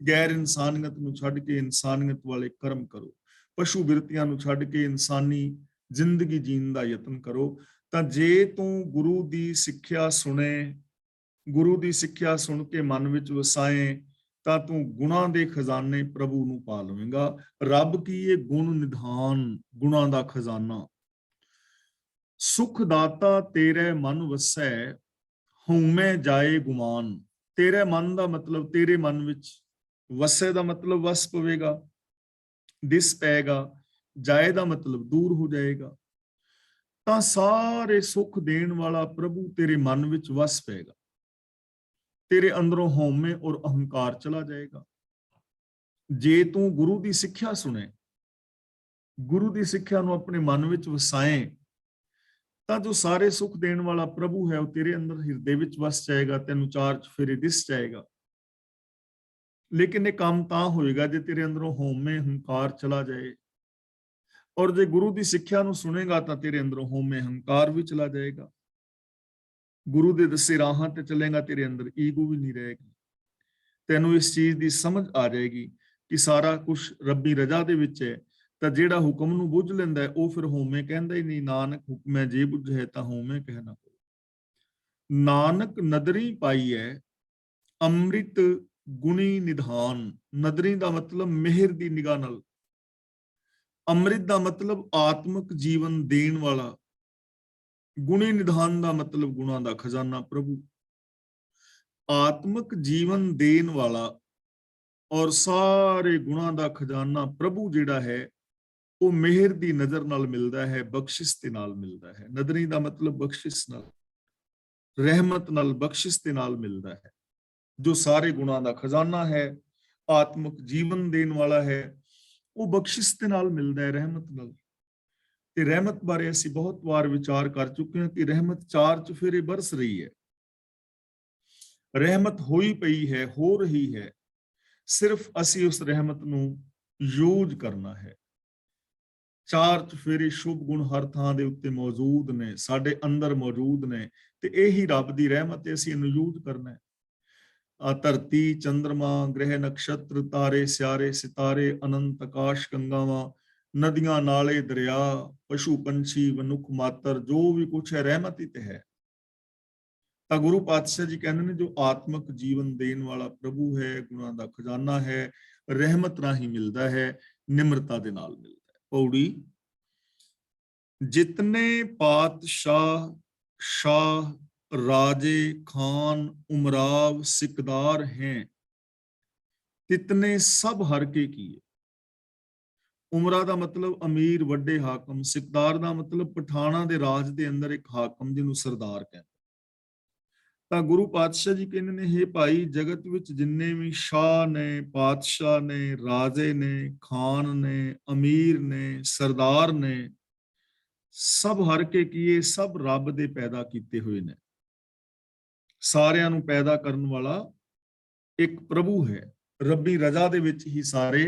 ਗੈਰ ਇਨਸਾਨੀਅਤ ਨੂੰ ਛੱਡ ਕੇ ਇਨਸਾਨੀਅਤ ਵਾਲੇ ਕਰਮ ਕਰੋ, ਪਸ਼ੂ ਬਿਰਤੀਆਂ ਨੂੰ ਛੱਡ ਕੇ ਇਨਸਾਨੀ ਜ਼ਿੰਦਗੀ ਜੀਣ ਦਾ ਯਤਨ ਕਰੋ। ਤਾਂ ਜੇ ਤੂੰ ਗੁਰੂ ਦੀ ਸਿੱਖਿਆ ਸੁਣੇ, ਗੁਰੂ ਦੀ ਸਿੱਖਿਆ ਸੁਣ ਕੇ ਮਨ ਵਿੱਚ ਵਸਾਏ, ਤਾਂ ਤੂੰ ਗੁਣਾਂ ਦੇ ਖਜ਼ਾਨੇ ਪ੍ਰਭੂ ਨੂੰ ਪਾ ਲਵੇਂਗਾ। ਰੱਬ ਕੀ ਇਹ ਗੁਣ ਨਿਧਾਨ, ਗੁਣਾਂ ਦਾ ਖਜ਼ਾਨਾ। ਸੁਖ ਦਾਤਾ ਤੇਰੇ ਮਨ ਵਸੈ, ਹਉਮੈ ਜਾਏ ਗੁਮਾਨ। ਤੇਰੇ ਮਨ ਦਾ ਮਤਲਬ ਤੇਰੇ ਮਨ ਵਿੱਚ, ਵਸੇ ਦਾ ਮਤਲਬ ਵਸ ਪਵੇਗਾ, ਦਿਸ ਪਏਗਾ, ਜਾਏ ਦਾ ਮਤਲਬ ਦੂਰ ਹੋ ਜਾਏਗਾ। ਤਾਂ ਸਾਰੇ ਸੁੱਖ ਦੇਣ ਵਾਲਾ ਪ੍ਰਭੂ ਤੇਰੇ ਮਨ ਵਿੱਚ ਵਸ ਪਏਗਾ, ਤੇਰੇ ਅੰਦਰੋਂ ਹਉਮੈ ਔਰ ਅਹੰਕਾਰ ਚਲਾ ਜਾਏਗਾ। ਜੇ ਤੂੰ ਗੁਰੂ ਦੀ ਸਿੱਖਿਆ ਸੁਣੇ, ਗੁਰੂ ਦੀ ਸਿੱਖਿਆ ਨੂੰ ਆਪਣੇ ਮਨ ਵਿੱਚ ਵਸਾਏ, ਤਾਂ ਜੋ ਸਾਰੇ ਸੁੱਖ ਦੇਣ ਵਾਲਾ ਪ੍ਰਭੂ ਹੈ ਉਹ ਤੇਰੇ ਅੰਦਰ ਹਿਰਦੇ ਵਿੱਚ ਵਸ ਜਾਏਗਾ, ਤੈਨੂੰ ਚਾਰ ਚੁਫੇਰੇ ਦਿਸ ਜਾਏਗਾ। ਲੇਕਿਨ ਇਹ ਕੰਮ ਤਾਂ ਹੋਏਗਾ ਜੇ ਤੇਰੇ ਅੰਦਰੋਂ ਹਉਮੈ ਹੰਕਾਰ ਚਲਾ ਜਾਏ, ਔਰ ਜੇ ਗੁਰੂ ਦੀ ਸਿੱਖਿਆ ਨੂੰ ਸੁਣੇਗਾ ਤਾਂ ਤੇਰੇ ਅੰਦਰੋਂ ਹਉਮੈ ਹੰਕਾਰ ਵੀ ਚਲਾ ਜਾਏਗਾ। ਗੁਰੂ ਦੇ ਦੱਸੇ ਰਾਹਾਂ ਤੇ ਚੱਲੇਗਾ, ਤੇਰੇ ਅੰਦਰ ਈਗੋ ਵੀ ਨਹੀਂ ਰਹੇਗੀ। ਤੈਨੂੰ ਇਸ ਚੀਜ਼ ਦੀ ਸਮਝ ਆ ਜਾਏਗੀ ਕਿ ਸਾਰਾ ਕੁਝ ਰੱਬੀ ਰਜ਼ਾ ਦੇ ਵਿੱਚ ਹੈ। ਤਾਂ ਜਿਹੜਾ ਹੁਕਮ ਨੂੰ ਬੁੱਝ ਲੈਂਦਾ ਹੈ ਉਹ ਫਿਰ ਹਉਮੈ ਕਹਿੰਦਾ ਹੀ ਨਹੀਂ। ਨਾਨਕ ਹੁਕਮੈ ਜੇ ਬੁੱਝੈ ਤਾਂ ਹਉਮੈ ਕਹਿਣਾ। ਨਾਨਕ ਨਦਰੀ ਪਾਈ ਹੈ ਅੰਮ੍ਰਿਤ ਗੁਣੀ ਨਿਧਾਨ, ਨਦਰੀ ਦਾ ਮਤਲਬ ਮਿਹਰ ਦੀ ਨਿਗਾਹ ਨਾਲ, ਅੰਮ੍ਰਿਤ ਦਾ ਮਤਲਬ ਆਤਮਿਕ ਜੀਵਨ ਦੇਣ ਵਾਲਾ, ਗੁਣੀ ਨਿਧਾਨ ਦਾ ਮਤਲਬ ਗੁਣਾਂ ਦਾ ਖਜ਼ਾਨਾ ਪ੍ਰਭੂ, ਆਤਮਿਕ ਜੀਵਨ ਦੇਣ ਵਾਲਾ ਔਰ ਸਾਰੇ ਗੁਣਾਂ ਦਾ ਖਜ਼ਾਨਾ ਪ੍ਰਭੂ ਜਿਹੜਾ ਹੈ ਉਹ ਮਿਹਰ ਦੀ ਨਜ਼ਰ ਨਾਲ ਮਿਲਦਾ ਹੈ, ਬਖਸ਼ਿਸ਼ ਦੇ ਨਾਲ ਮਿਲਦਾ ਹੈ। ਨਦਰੀ ਦਾ ਮਤਲਬ ਬਖਸ਼ਿਸ਼ ਨਾਲ, ਰਹਿਮਤ ਨਾਲ, ਬਖਸ਼ਿਸ਼ ਦੇ ਨਾਲ ਮਿਲਦਾ ਹੈ। ਜੋ ਸਾਰੇ ਗੁਣਾਂ ਦਾ ਖਜ਼ਾਨਾ ਹੈ, ਆਤਮਿਕ ਜੀਵਨ ਦੇਣ ਵਾਲਾ ਹੈ, ਉਹ ਬਖਸ਼ਿਸ਼ ਦੇ ਨਾਲ ਮਿਲਦਾ ਹੈ, ਰਹਿਮਤ ਨਾਲ। ਤੇ ਰਹਿਮਤ ਬਾਰੇ ਅਸੀਂ ਬਹੁਤ ਵਾਰ ਵਿਚਾਰ ਕਰ ਚੁੱਕੇ ਹਾਂ ਕਿ ਰਹਿਮਤ ਚਾਰ ਚੁਫੇਰੇ ਬਰਸ ਰਹੀ ਹੈ, ਰਹਿਮਤ ਹੋਈ ਪਈ ਹੈ, ਹੋ ਰਹੀ ਹੈ, ਸਿਰਫ ਅਸੀਂ ਉਸ ਰਹਿਮਤ ਨੂੰ ਯੂਜ਼ ਕਰਨਾ ਹੈ। ਚਾਰ ਚੁਫੇਰੇ ਸ਼ੁਭ ਗੁਣ ਹਰ ਥਾਂ ਦੇ ਉੱਤੇ ਮੌਜੂਦ ਨੇ, ਸਾਡੇ ਅੰਦਰ ਮੌਜੂਦ ਨੇ, ਤੇ ਇਹੀ ਰੱਬ ਦੀ ਰਹਿਮਤ ਹੈ, ਅਸੀਂ ਇਹਨੂੰ ਯੂਜ਼ ਕਰਨਾ ਹੈ। ਧਰਤੀ, ਚੰਦਰਮਾ, ਗ੍ਰਹਿ, ਨਕਸ਼ਤਰ, ਤਾਰੇ, ਸਿਆਰੇ, ਸਿਤਾਰੇ, ਅਨੰਤ ਆਕਾਸ਼, ਗੰਗਾਵਾਂ, ਨਦੀਆਂ, ਨਾਲੇ, ਦਰਿਆ, ਪਸ਼ੂ, ਪੰਛੀ, ਮਨੁੱਖ ਮਾਤਰ, ਜੋ ਵੀ ਕੁਛ ਹੈ ਰਹਿਮਤ ਹੀ ਤੇ ਹੈ। ਤਾਂ ਗੁਰੂ ਪਾਤਸ਼ਾਹ ਜੀ ਕਹਿੰਦੇ ਨੇ ਜੋ ਆਤਮਿਕ ਜੀਵਨ ਦੇਣ ਵਾਲਾ ਪ੍ਰਭੂ ਹੈ, ਗੁਣਾਂ ਦਾ ਖਜ਼ਾਨਾ ਹੈ, ਰਹਿਮਤ ਰਾਹੀਂ ਮਿਲਦਾ ਹੈ, ਨਿਮਰਤਾ ਦੇ ਨਾਲ ਮਿਲਦਾ ਹੈ। ਪੌੜੀ, ਜਿਤਨੇ ਪਾਤਸ਼ਾਹ, ਸ਼ਾਹ, राजे, खान, उमराव, सिकदार हैं, तितने सब हर के किए। ਉਮਰਾ ਦਾ ਮਤਲਬ ਅਮੀਰ, ਵੱਡੇ ਹਾਕਮ, ਸਿਕਦਾਰ ਦਾ ਮਤਲਬ ਪਠਾਣਾ ਦੇ ਰਾਜ ਦੇ ਅੰਦਰ ਇੱਕ ਹਾਕਮ ਜਿਹਨੂੰ ਸਰਦਾਰ ਕਹਿੰਦੇ। ਤਾਂ ਗੁਰੂ ਪਾਤਸ਼ਾਹ ਜੀ ਕਹਿੰਦੇ ਨੇ, ਹੇ ਭਾਈ, ਜਗਤ ਵਿੱਚ ਜਿੰਨੇ ਵੀ ਸ਼ਾਹ ਨੇ, ਪਾਤਸ਼ਾਹ ਨੇ, ਰਾਜੇ ਨੇ, ਖਾਨ ਨੇ, ਅਮੀਰ ਨੇ, ਸਰਦਾਰ ਨੇ, ਸਭ ਹਰ ਕੇ ਕੀਏ, ਸਭ ਰੱਬ ਦੇ ਪੈਦਾ ਕੀਤੇ ਹੋਏ ਨੇ। ਸਾਰਿਆਂ ਨੂੰ ਪੈਦਾ ਕਰਨ ਵਾਲਾ ਇੱਕ ਪ੍ਰਭੂ ਹੈ। ਰੱਬੀ ਰਜ਼ਾ ਦੇ ਵਿੱਚ ਹੀ ਸਾਰੇ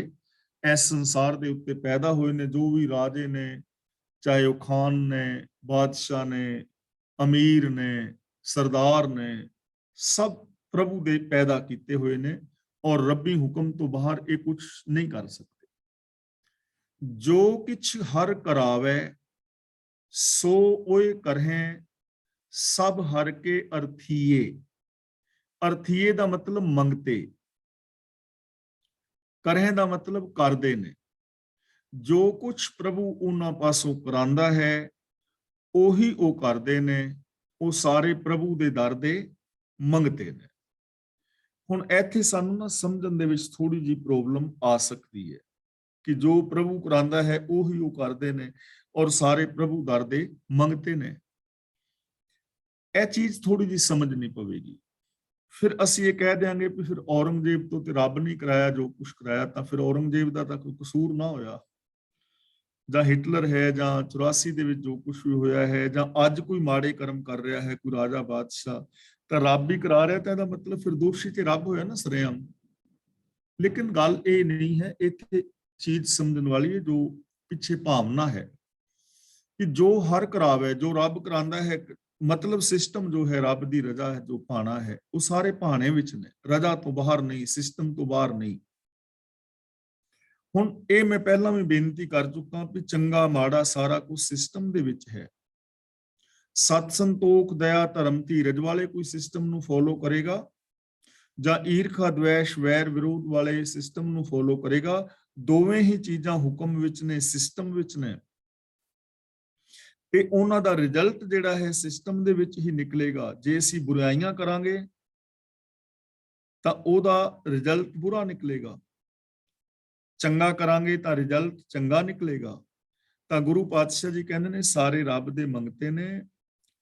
ਇਸ ਸੰਸਾਰ ਦੇ ਉੱਤੇ ਪੈਦਾ ਹੋਏ ਨੇ। ਜੋ ਵੀ ਰਾਜੇ ਨੇ, ਚਾਹੇ ਉਹ ਖਾਨ ਨੇ, ਬਾਦਸ਼ਾਹ ਨੇ, ਅਮੀਰ ਨੇ, ਸਰਦਾਰ ਨੇ, ਸਭ ਪ੍ਰਭੂ ਦੇ ਪੈਦਾ ਕੀਤੇ ਹੋਏ ਨੇ ਔਰ ਰੱਬੀ ਹੁਕਮ ਤੋਂ ਬਾਹਰ ਇਹ ਕੁਝ ਨਹੀਂ ਕਰ ਸਕਦੇ। ਜੋ ਕਿਛ ਹਰ ਕਰਾਵੇ ਸੋ ਓਏ ਕਰਹਿ, ਸਭ ਹਰ ਕੇ ਅਰਥੀਏ। ਅਰਥੀਏ ਦਾ ਮਤਲਬ ਮੰਗਤੇ, ਕਰਹਿ ਦਾ ਮਤਲਬ ਕਰਦੇ ਨੇ। ਜੋ ਕੁਛ ਪ੍ਰਭੂ ਉਹਨਾਂ ਪਾਸੋਂ ਕਰਾਂਦਾ ਹੈ ਉਹੀ ਉਹ ਕਰਦੇ ਨੇ, ਉਹ ਸਾਰੇ ਪ੍ਰਭੂ ਦੇ ਦਰ ਦੇ ਮੰਗਤੇ ਨੇ। ਹੁਣ ਇੱਥੇ ਸਾਨੂੰ ਨਾ ਸਮਝਣ ਦੇ ਵਿੱਚ ਥੋੜੀ ਜਿਹੀ ਪ੍ਰੋਬਲਮ ਆ ਸਕਦੀ ਹੈ ਕਿ ਜੋ ਪ੍ਰਭੂ ਕਰਾਂਦਾ ਹੈ ਉਹੀ ਉਹ ਕਰਦੇ ਨੇ ਔਰ ਸਾਰੇ ਪ੍ਰਭੂ ਦਰ ਦੇ ਮੰਗਤੇ ਨੇ। ਇਹ ਚੀਜ਼ ਥੋੜੀ ਜਿਹੀ ਸਮਝਣੀ ਪਵੇਗੀ। ਫਿਰ ਅਸੀਂ ਇਹ ਕਹਿ ਦਿਆਂਗੇ ਵੀ ਫਿਰ ਔਰੰਗਜ਼ੇਬ ਤੋਂ ਤੇ ਰੱਬ ਨਹੀਂ ਕਰਾਇਆ ਜੋ ਕੁਝ ਕਰਾਇਆ, ਤਾਂ ਫਿਰ ਔਰੰਗਜ਼ੇਬ ਦਾ ਤਾਂ ਕੋਈ ਕਸੂਰ ਨਾ ਹੋਇਆ, ਜਾਂ ਹਿਟਲਰ ਹੈ, ਜਾਂ 84 ਦੇ ਵਿੱਚ ਜੋ ਕੁਝ ਵੀ ਹੋਇਆ ਹੈ, ਜਾਂ ਅੱਜ ਕੋਈ ਮਾੜੇ ਕਰਮ ਕਰ ਰਿਹਾ ਹੈ ਕੋਈ ਰਾਜਾ ਬਾਦਸ਼ਾਹ, ਤਾਂ ਰੱਬ ਹੀ ਕਰਾ ਰਿਹਾ, ਤਾਂ ਇਹਦਾ ਮਤਲਬ ਫਿਰ ਦੋਸ਼ੀ ਤੇ ਰੱਬ ਹੋਇਆ ਨਾ ਸਰੇਆਮ। ਲੇਕਿਨ ਗੱਲ ਇਹ ਨਹੀਂ ਹੈ, ਇੱਥੇ ਚੀਜ਼ ਸਮਝਣ ਵਾਲੀ ਹੈ ਜੋ ਪਿੱਛੇ ਭਾਵਨਾ ਹੈ ਕਿ ਜੋ ਹਰ ਕਰਾਵੇ, ਜੋ ਰੱਬ ਕਰਾਂਦਾ ਹੈ, ਮਤਲਬ ਸਿਸਟਮ ਜੋ ਹੈ ਰੱਬ ਦੀ ਰਜ਼ਾ ਹੈ, ਜੋ ਭਾਣਾ ਹੈ ਉਹ ਸਾਰੇ ਭਾਣੇ ਵਿੱਚ ਨੇ, ਰਜ਼ਾ ਤੋਂ ਬਾਹਰ ਨਹੀਂ, ਸਿਸਟਮ ਤੋਂ ਬਾਹਰ ਨਹੀਂ। ਹੁਣ ਇਹ ਮੈਂ ਪਹਿਲਾਂ ਵੀ ਬੇਨਤੀ ਕਰ ਚੁੱਕਾ ਕਿ ਚੰਗਾ ਮਾੜਾ ਸਾਰਾ ਕੁਝ ਸਿਸਟਮ ਦੇ ਵਿੱਚ ਹੈ। ਸਤ ਸੰਤੋਖ, ਦਇਆ, ਧਰਮ, ਧੀਰਜ ਵਾਲੇ ਕੋਈ ਸਿਸਟਮ ਨੂੰ ਫੋਲੋ ਕਰੇਗਾ ਜਾਂ ਈਰਖਾ, ਦਵੇਸ਼, ਵੈਰ, ਵਿਰੋਧ ਵਾਲੇ ਸਿਸਟਮ ਨੂੰ ਫੋਲੋ ਕਰੇਗਾ। ਦੋਵੇਂ ਹੀ ਚੀਜ਼ਾਂ ਹੁਕਮ ਵਿੱਚ ਨੇ, ਸਿਸਟਮ ਵਿੱਚ ਨੇ, ਤੇ ਉਹਨਾਂ ਦਾ ਰਿਜ਼ਲਟ ਜਿਹੜਾ ਹੈ ਸਿਸਟਮ ਦੇ ਵਿੱਚ ਹੀ ਨਿਕਲੇਗਾ। ਜੇ ਅਸੀਂ ਬੁਰਾਈਆਂ ਕਰਾਂਗੇ ਤਾਂ ਉਹਦਾ ਰਿਜ਼ਲਟ ਬੁਰਾ ਨਿਕਲੇਗਾ, ਚੰਗਾ ਕਰਾਂਗੇ ਤਾਂ ਰਿਜ਼ਲਟ ਚੰਗਾ ਨਿਕਲੇਗਾ। ਤਾਂ ਗੁਰੂ ਪਾਤਸ਼ਾਹ ਜੀ ਕਹਿੰਦੇ ਨੇ ਸਾਰੇ ਰੱਬ ਦੇ ਮੰਗਤੇ ਨੇ,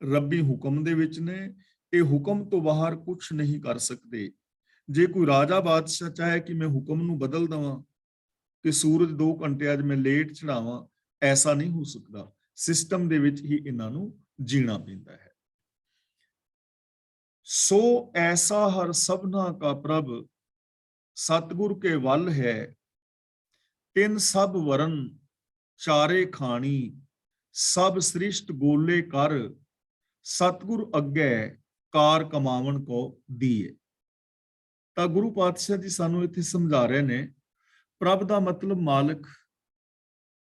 ਰੱਬੀ ਹੁਕਮ ਦੇ ਵਿੱਚ ਨੇ, ਇਹ ਹੁਕਮ ਤੋਂ ਬਾਹਰ ਕੁਝ ਨਹੀਂ ਕਰ ਸਕਦੇ। ਜੇ ਕੋਈ ਰਾਜਾ ਬਾਦਸ਼ਾਹ ਚਾਹੇ ਕਿ ਮੈਂ ਹੁਕਮ ਨੂੰ ਬਦਲ ਦਵਾਂ ਕਿ ਸੂਰਜ 2 ਘੰਟੇ ਅੱਜ ਮੈਂ ਲੇਟ ਚੜਾਵਾਂ, ਐਸਾ ਨਹੀਂ ਹੋ ਸਕਦਾ। ਸਿਸਟਮ ਦੇ ਵਿੱਚ ਹੀ ਇਹਨਾਂ ਨੂੰ ਜੀਣਾ ਪੈਂਦਾ ਹੈ। ਸੋ ਐਸਾ ਹਰ ਸਭਨਾ ਕਾ ਪ੍ਰਭ, ਸਤਿਗੁਰ ਕੇ ਵੱਲ ਹੈ, ਤਿੰਨ ਸਭ ਵਰਨ ਚਾਰੇ ਖਾਣੀ, ਸਭ ਸ੍ਰਿਸ਼ਟ ਗੋਲੇ ਕਰ, ਸਤਿਗੁਰ ਅੱਗੇ ਕਾਰ ਕਮਾਵਣ ਕੋ ਦੀਏ। ਤਾਂ ਗੁਰੂ ਪਾਤਸ਼ਾਹ ਜੀ ਸਾਨੂੰ ਇੱਥੇ ਸਮਝਾ ਰਹੇ ਨੇ, ਪ੍ਰਭ ਦਾ ਮਤਲਬ ਮਾਲਕ,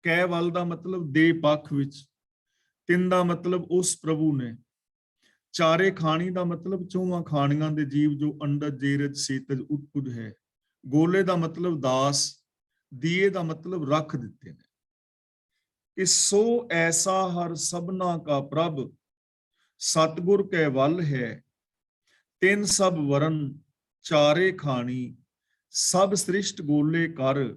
ਕੈ ਵੱਲ ਦਾ ਮਤਲਬ ਦੇ ਪੱਖ ਵਿੱਚ, ਤਿੰਨ ਦਾ ਮਤਲਬ ਉਸ ਪ੍ਰਭੂ ਨੇ, ਚਾਰੇ ਖਾਣੀ ਦਾ ਮਤਲਬ ਚੌਹਾਂ ਖਾਣੀਆਂ ਦੇ ਜੀਵ ਜੋ ਅੰਡਜ ਜੇਰਜ ਸੀਤਜ ਉਤਪੁਜ ਹੈ। ਗੋਲੇ ਦਾ ਮਤਲਬ ਦਾਸ, ਦੀਏ ਦਾ ਮਤਲਬ ਰੱਖ ਦਿੱਤੇ ਨੇ। ਕਿ ਸੋ ਐਸਾ ਹਰ ਸਭਨਾ ਕਾ ਪ੍ਰਭ, ਸਤਿਗੁਰ ਕੈ ਵੱਲ ਹੈ। ਤਿੰਨ ਸਭ ਵਰਨ ਚਾਰੇ ਖਾਣੀ, ਸਭ ਸ੍ਰਿਸ਼ਟ ਗੋਲੇ ਕਰ।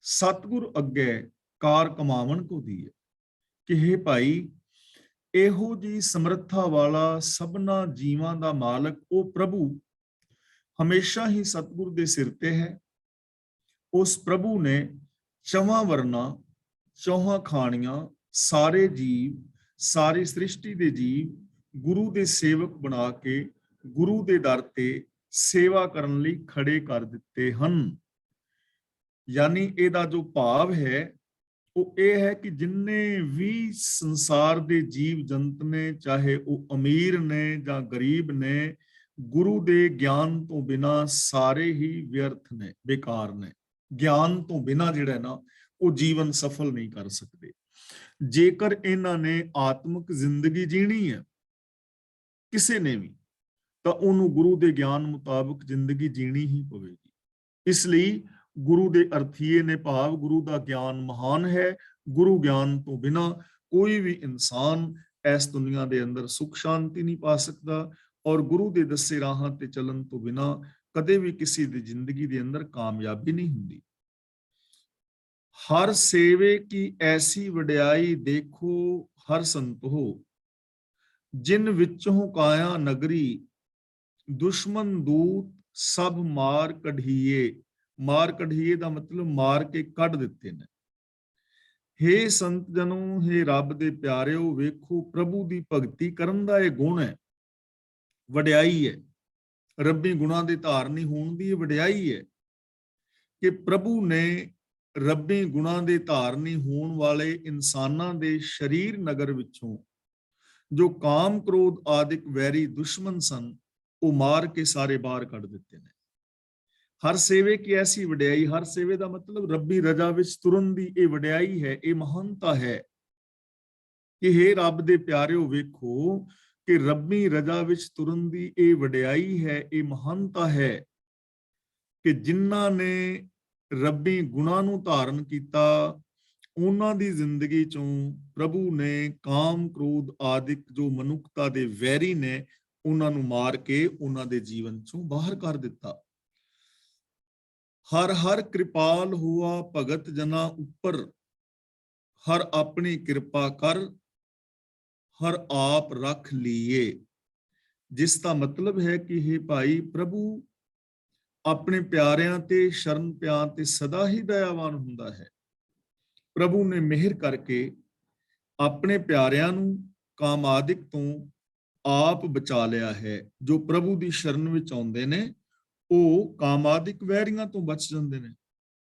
ਸਤਿਗੁਰ ਅੱਗੇ ਕਾਰ ਕਮਾਵਣ ਕੋ ਦੀਏ। ਕਿ हे ਭਾਈ, ਇਹੋ ਜੀ ਸਮਰੱਥਾ ਵਾਲਾ ਸਭਨਾ ਜੀਵਾਂ ਦਾ ਮਾਲਕ ਉਹ ਪ੍ਰਭੂ ਹਮੇਸ਼ਾ ਹੀ ਸਤਿਗੁਰ ਦੇ ਸਿਰ ਤੇ ਹੈ। ਉਸ ਪ੍ਰਭੂ ਨੇ ਚੌਹਾਂ ਵਰਨਾ, ਚੌਹਾਂ ਖਾਣੀਆਂ, ਸਾਰੇ ਜੀਵ, ਸਾਰੀ ਸ੍ਰਿਸ਼ਟੀ ਦੇ ਜੀਵ ਗੁਰੂ ਦੇ ਸੇਵਕ ਬਣਾ ਕੇ ਗੁਰੂ ਦੇ ਦਰ ਤੇ ਸੇਵਾ ਕਰਨ ਲਈ ਖੜੇ ਕਰ ਦਿੱਤੇ ਹਨ। ਯਾਨੀ ਇਹਦਾ ਜੋ ਭਾਵ ਹੈ ਉਹ ਇਹ ਹੈ ਕਿ ਜਿੰਨੇ ਵੀ ਸੰਸਾਰ ਦੇ ਜੀਵ ਜੰਤ ਨੇ, ਚਾਹੇ ਉਹ ਅਮੀਰ ਨੇ ਜਾਂ ਗਰੀਬ ਨੇ, ਗੁਰੂ ਦੇ ਗਿਆਨ ਤੋਂ ਬਿਨਾ ਸਾਰੇ ਹੀ ਵਿਅਰਥ ਨੇ, ਬੇਕਾਰ ਨੇ। ਗਿਆਨ ਤੋਂ ਬਿਨਾ ਜਿਹੜਾ ਨਾ ਉਹ ਜੀਵਨ ਸਫਲ ਨਹੀਂ ਕਰ ਸਕਦੇ। ਜੇਕਰ ਇਹਨਾਂ ਨੇ ਆਤਮਿਕ ਜ਼ਿੰਦਗੀ ਜੀਣੀ ਹੈ ਕਿਸੇ ਨੇ ਵੀ, ਤਾਂ ਉਹਨੂੰ ਗੁਰੂ ਦੇ ਗਿਆਨ ਮੁਤਾਬਕ ਜ਼ਿੰਦਗੀ ਜੀਣੀ ਹੀ ਪਵੇਗੀ। ਇਸ ਲਈ ਗੁਰੂ ਦੇ ਅਰਥੀਏ ਨੇ ਭਾਵ ਗੁਰੂ ਦਾ ਗਿਆਨ ਮਹਾਨ ਹੈ। ਗੁਰੂ ਗਿਆਨ ਤੋਂ ਬਿਨਾ ਕੋਈ ਵੀ ਇਨਸਾਨ ਇਸ ਦੁਨੀਆ ਦੇ ਅੰਦਰ ਸੁਖ ਸ਼ਾਂਤੀ ਨਹੀਂ ਪਾ ਸਕਦਾ, ਔਰ ਗੁਰੂ ਦੇ ਦੱਸੇ ਰਾਹਾਂ ਤੇ ਚੱਲਣ ਤੋਂ ਬਿਨਾ ਕਦੇ ਵੀ ਕਿਸੇ ਦੀ ਜ਼ਿੰਦਗੀ ਦੇ ਅੰਦਰ ਕਾਮਯਾਬੀ ਨਹੀਂ ਹੁੰਦੀ। ਹਰ ਸੇਵੇ ਕੀ ਐਸੀ ਵਡਿਆਈ ਦੇਖੋ ਹਰ ਸੰਤ ਹੋ, ਜਿਨ ਵਿੱਚੋਂ ਕਾਇਆ ਨਗਰੀ। ਦੁਸ਼ਮਨ ਦੂਤ ਸਭ ਮਾਰ ਕਢੀਏ। ਮਾਰ ਕਢੀਏ ਦਾ ਮਤਲਬ ਮਾਰ ਕੇ ਕੱਢ ਦਿੱਤੇ ਨੇ। ਹੇ ਸੰਤ ਜਨੋ, ਹੇ ਰੱਬ ਦੇ ਪਿਆਰਿਓ, ਵੇਖੋ ਪ੍ਰਭੂ ਦੀ ਭਗਤੀ ਕਰਨ ਦਾ ਇਹ ਗੁਣ ਹੈ, ਵਡਿਆਈ ਹੈ। ਰੱਬੀ ਗੁਣਾਂ ਦੇ ਧਾਰਨੀ ਹੋਣ ਦੀ ਇਹ ਵਡਿਆਈ ਹੈ ਕਿ ਪ੍ਰਭੂ ਨੇ ਰੱਬੀ ਗੁਣਾਂ ਦੇ ਧਾਰਨੀ ਹੋਣ ਵਾਲੇ ਇਨਸਾਨਾਂ ਦੇ ਸ਼ਰੀਰ ਨਗਰ ਵਿੱਚੋਂ ਜੋ ਕਾਮ ਕ੍ਰੋਧ ਆਦਿਕ ਵੈਰੀ ਦੁਸ਼ਮਨ ਸਨ, ਉਹ ਮਾਰ ਕੇ ਸਾਰੇ ਬਾਹਰ ਕੱਢ ਦਿੱਤੇ ਨੇ। ਹਰ ਸੇਵੇ ਕੀ ਐਸੀ ਵਡਿਆਈ, ਹਰ ਸੇਵੇ ਦਾ ਮਤਲਬ ਰੱਬੀ ਰਜਾ ਵਿੱਚ ਤੁਰਨ ਦੀ ਇਹ ਵਡਿਆਈ ਹੈ, ਇਹ ਮਹਾਨਤਾ ਹੈ ਕਿ ਹੇ ਰੱਬ ਦੇ ਪਿਆਰਿਓ, ਵੇਖੋ ਕਿ ਰੱਬੀ ਰਜਾ ਵਿੱਚ ਤੁਰਨ ਦੀ ਇਹ ਵਡਿਆਈ ਹੈ, ਇਹ ਮਹਾਨਤਾ ਹੈ ਕਿ ਜਿਨ੍ਹਾਂ ਨੇ ਰੱਬੀ ਗੁਣਾਂ ਨੂੰ ਧਾਰਨ ਕੀਤਾ, ਉਹਨਾਂ ਦੀ ਜ਼ਿੰਦਗੀ ਚੋਂ ਪ੍ਰਭੂ ਨੇ ਕਾਮ ਕ੍ਰੋਧ ਆਦਿਕ ਜੋ ਮਨੁੱਖਤਾ ਦੇ ਵੈਰੀ ਨੇ, ਉਹਨਾਂ ਨੂੰ ਮਾਰ ਕੇ ਉਹਨਾਂ ਦੇ ਜੀਵਨ ਚੋਂ ਬਾਹਰ ਕਰ ਦਿੱਤਾ। ਹਰ ਹਰ ਕਿਰਪਾਲ ਹੁਆ ਭਗਤ ਜਨਾ ਉੱਪਰ, ਹਰ ਆਪਣੀ ਕਿਰਪਾ ਕਰ, ਹਰ ਆਪ ਰੱਖ ਲਈਏ। ਜਿਸ ਦਾ ਮਤਲਬ ਹੈ ਕਿ हे ਭਾਈ, ਪ੍ਰਭੂ ਆਪਣੇ ਪਿਆਰਿਆਂ ਤੇ ਸ਼ਰਨ ਪਿਆਰ ਤੇ ਸਦਾ ਹੀ ਦਇਆਵਾਨ ਹੁੰਦਾ ਹੈ। ਪ੍ਰਭੂ ਨੇ ਮਿਹਰ ਕਰਕੇ ਆਪਣੇ ਪਿਆਰਿਆਂ ਨੂੰ ਕਾਮਾਦਿਕ ਤੋਂ ਆਪ ਬਚਾ ਲਿਆ ਹੈ। ਜੋ ਪ੍ਰਭੂ ਦੀ ਸ਼ਰਨ ਵਿੱਚ ਆਉਂਦੇ ਨੇ ਉਹ ਕਾਮਾਦਿਕ ਵੈਰੀਆਂ ਤੋਂ ਬਚ ਜਾਂਦੇ ਨੇ।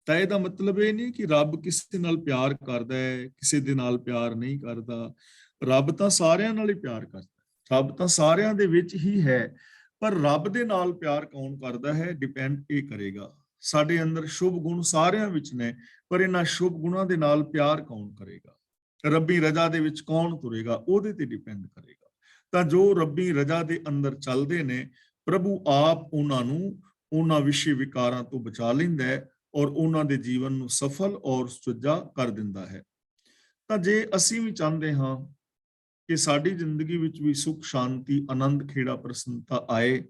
ਤਾਂ ਇਹਦਾ ਮਤਲਬ ਇਹ ਨਹੀਂ ਕਿ ਰੱਬ ਕਿਸੇ ਨਾਲ ਪਿਆਰ ਕਰਦਾ ਹੈ, ਕਿਸੇ ਦੇ ਨਾਲ ਪਿਆਰ ਨਹੀਂ ਕਰਦਾ। ਰੱਬ ਤਾਂ ਸਾਰਿਆਂ ਨਾਲ ਹੀ ਪਿਆਰ ਕਰਦਾ, ਰੱਬ ਤਾਂ ਸਾਰਿਆਂ ਦੇ ਵਿੱਚ ਹੀ ਹੈ। ਪਰ ਰੱਬ ਦੇ ਨਾਲ ਪਿਆਰ ਕੌਣ ਕਰਦਾ ਹੈ, ਡਿਪੈਂਡ ਇਹ ਕਰੇਗਾ। ਸਾਡੇ ਅੰਦਰ ਸ਼ੁਭ ਗੁਣ ਸਾਰਿਆਂ ਵਿੱਚ ਨੇ, ਪਰ ਇਹਨਾਂ ਸ਼ੁਭ ਗੁਣਾਂ ਦੇ ਨਾਲ ਪਿਆਰ ਕੌਣ ਕਰੇਗਾ, ਰੱਬੀ ਰਜਾ ਦੇ ਵਿੱਚ ਕੌਣ ਤੁਰੇਗਾ, ਉਹਦੇ ਤੇ ਡਿਪੈਂਡ ਕਰੇਗਾ। ਤਾਂ ਜੋ ਰੱਬੀ ਰਜਾ ਦੇ ਅੰਦਰ ਚੱਲਦੇ ਨੇ, ਪ੍ਰਭੂ ਆਪ ਉਹਨਾਂ ਨੂੰ ਉਹਨਾਂ ਵਿਸ਼ੇ ਵਿਕਾਰਾਂ ਤੋਂ ਬਚਾ ਲੈਂਦਾ ਹੈ ਔਰ ਉਹਨਾਂ ਦੇ ਜੀਵਨ ਨੂੰ ਸਫਲ ਔਰ ਸੁਚੱਜਾ ਕਰ ਦਿੰਦਾ ਹੈ। ਤਾਂ ਜੇ ਅਸੀਂ ਵੀ ਚਾਹੁੰਦੇ ਹਾਂ ਕਿ ਸਾਡੀ ਜ਼ਿੰਦਗੀ ਵਿੱਚ ਵੀ ਸੁਖ ਸ਼ਾਂਤੀ ਆਨੰਦ ਖੇੜਾ ਪ੍ਰਸੰਨਤਾ ਆਏ,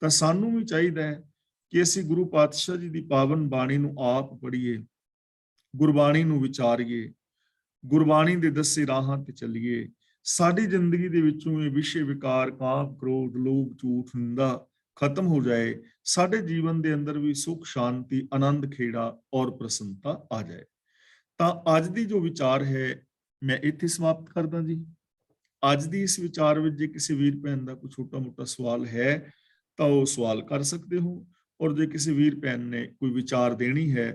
ਤਾਂ ਸਾਨੂੰ ਵੀ ਚਾਹੀਦਾ ਹੈ ਕਿ ਅਸੀਂ ਗੁਰੂ ਪਾਤਸ਼ਾਹ ਜੀ ਦੀ ਪਾਵਨ ਬਾਣੀ ਨੂੰ ਆਪ ਪੜ੍ਹੀਏ, ਗੁਰਬਾਣੀ ਨੂੰ ਵਿਚਾਰੀਏ, ਗੁਰਬਾਣੀ ਦੇ ਦੱਸੇ ਰਾਹਾਂ ਤੇ ਚੱਲੀਏ। ਸਾਡੀ ਜ਼ਿੰਦਗੀ ਦੇ ਵਿੱਚੋਂ ਇਹ ਵਿਸ਼ੇ ਵਿਕਾਰ, ਕਾਮ ਕ੍ਰੋਧ ਲੋਭ ਝੂਠ ਨਿੰਦਾ ਖਤਮ ਹੋ ਜਾਏ। ਸਾਡੇ ਜੀਵਨ ਦੇ ਅੰਦਰ ਵੀ ਸੁਖ ਸ਼ਾਂਤੀ ਆਨੰਦ ਖੇੜਾ ਔਰ ਪ੍ਰਸੰਨਤਾ ਆ ਜਾਏ। ਤਾਂ ਅੱਜ ਦੀ ਜੋ ਵਿਚਾਰ ਹੈ ਮੈਂ ਇੱਥੇ ਸਮਾਪਤ ਕਰਦਾ ਜੀ। ਅੱਜ ਦੀ ਇਸ ਵਿਚਾਰ ਵਿੱਚ ਜੇ ਕਿਸੇ ਵੀਰ ਭੈਣ ਦਾ ਕੋਈ ਛੋਟਾ ਮੋਟਾ ਸਵਾਲ ਹੈ ਤਾਂ ਉਹ ਸਵਾਲ ਕਰ ਸਕਦੇ ਹੋ, ਔਰ ਜੇ ਕਿਸੇ ਵੀਰ ਭੈਣ ਨੇ ਕੋਈ ਵਿਚਾਰ ਦੇਣੀ ਹੈ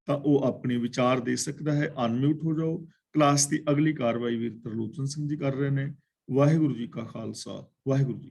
ਤਾਂ ਉਹ ਆਪਣੀ ਵਿਚਾਰ ਦੇ ਸਕਦਾ ਹੈ। ਅਨਮਿਊਟ ਹੋ ਜਾਓ। ਕਲਾਸ ਦੀ ਅਗਲੀ ਕਾਰਵਾਈ ਵੀਰ ਤਰਲੋਚਨ ਸਿੰਘ ਜੀ ਕਰ ਰਹੇ ਨੇ। ਵਾਹਿਗੁਰੂ ਜੀ ਕਾ ਖਾਲਸਾ, ਵਾਹਿਗੁਰੂ ਜੀ।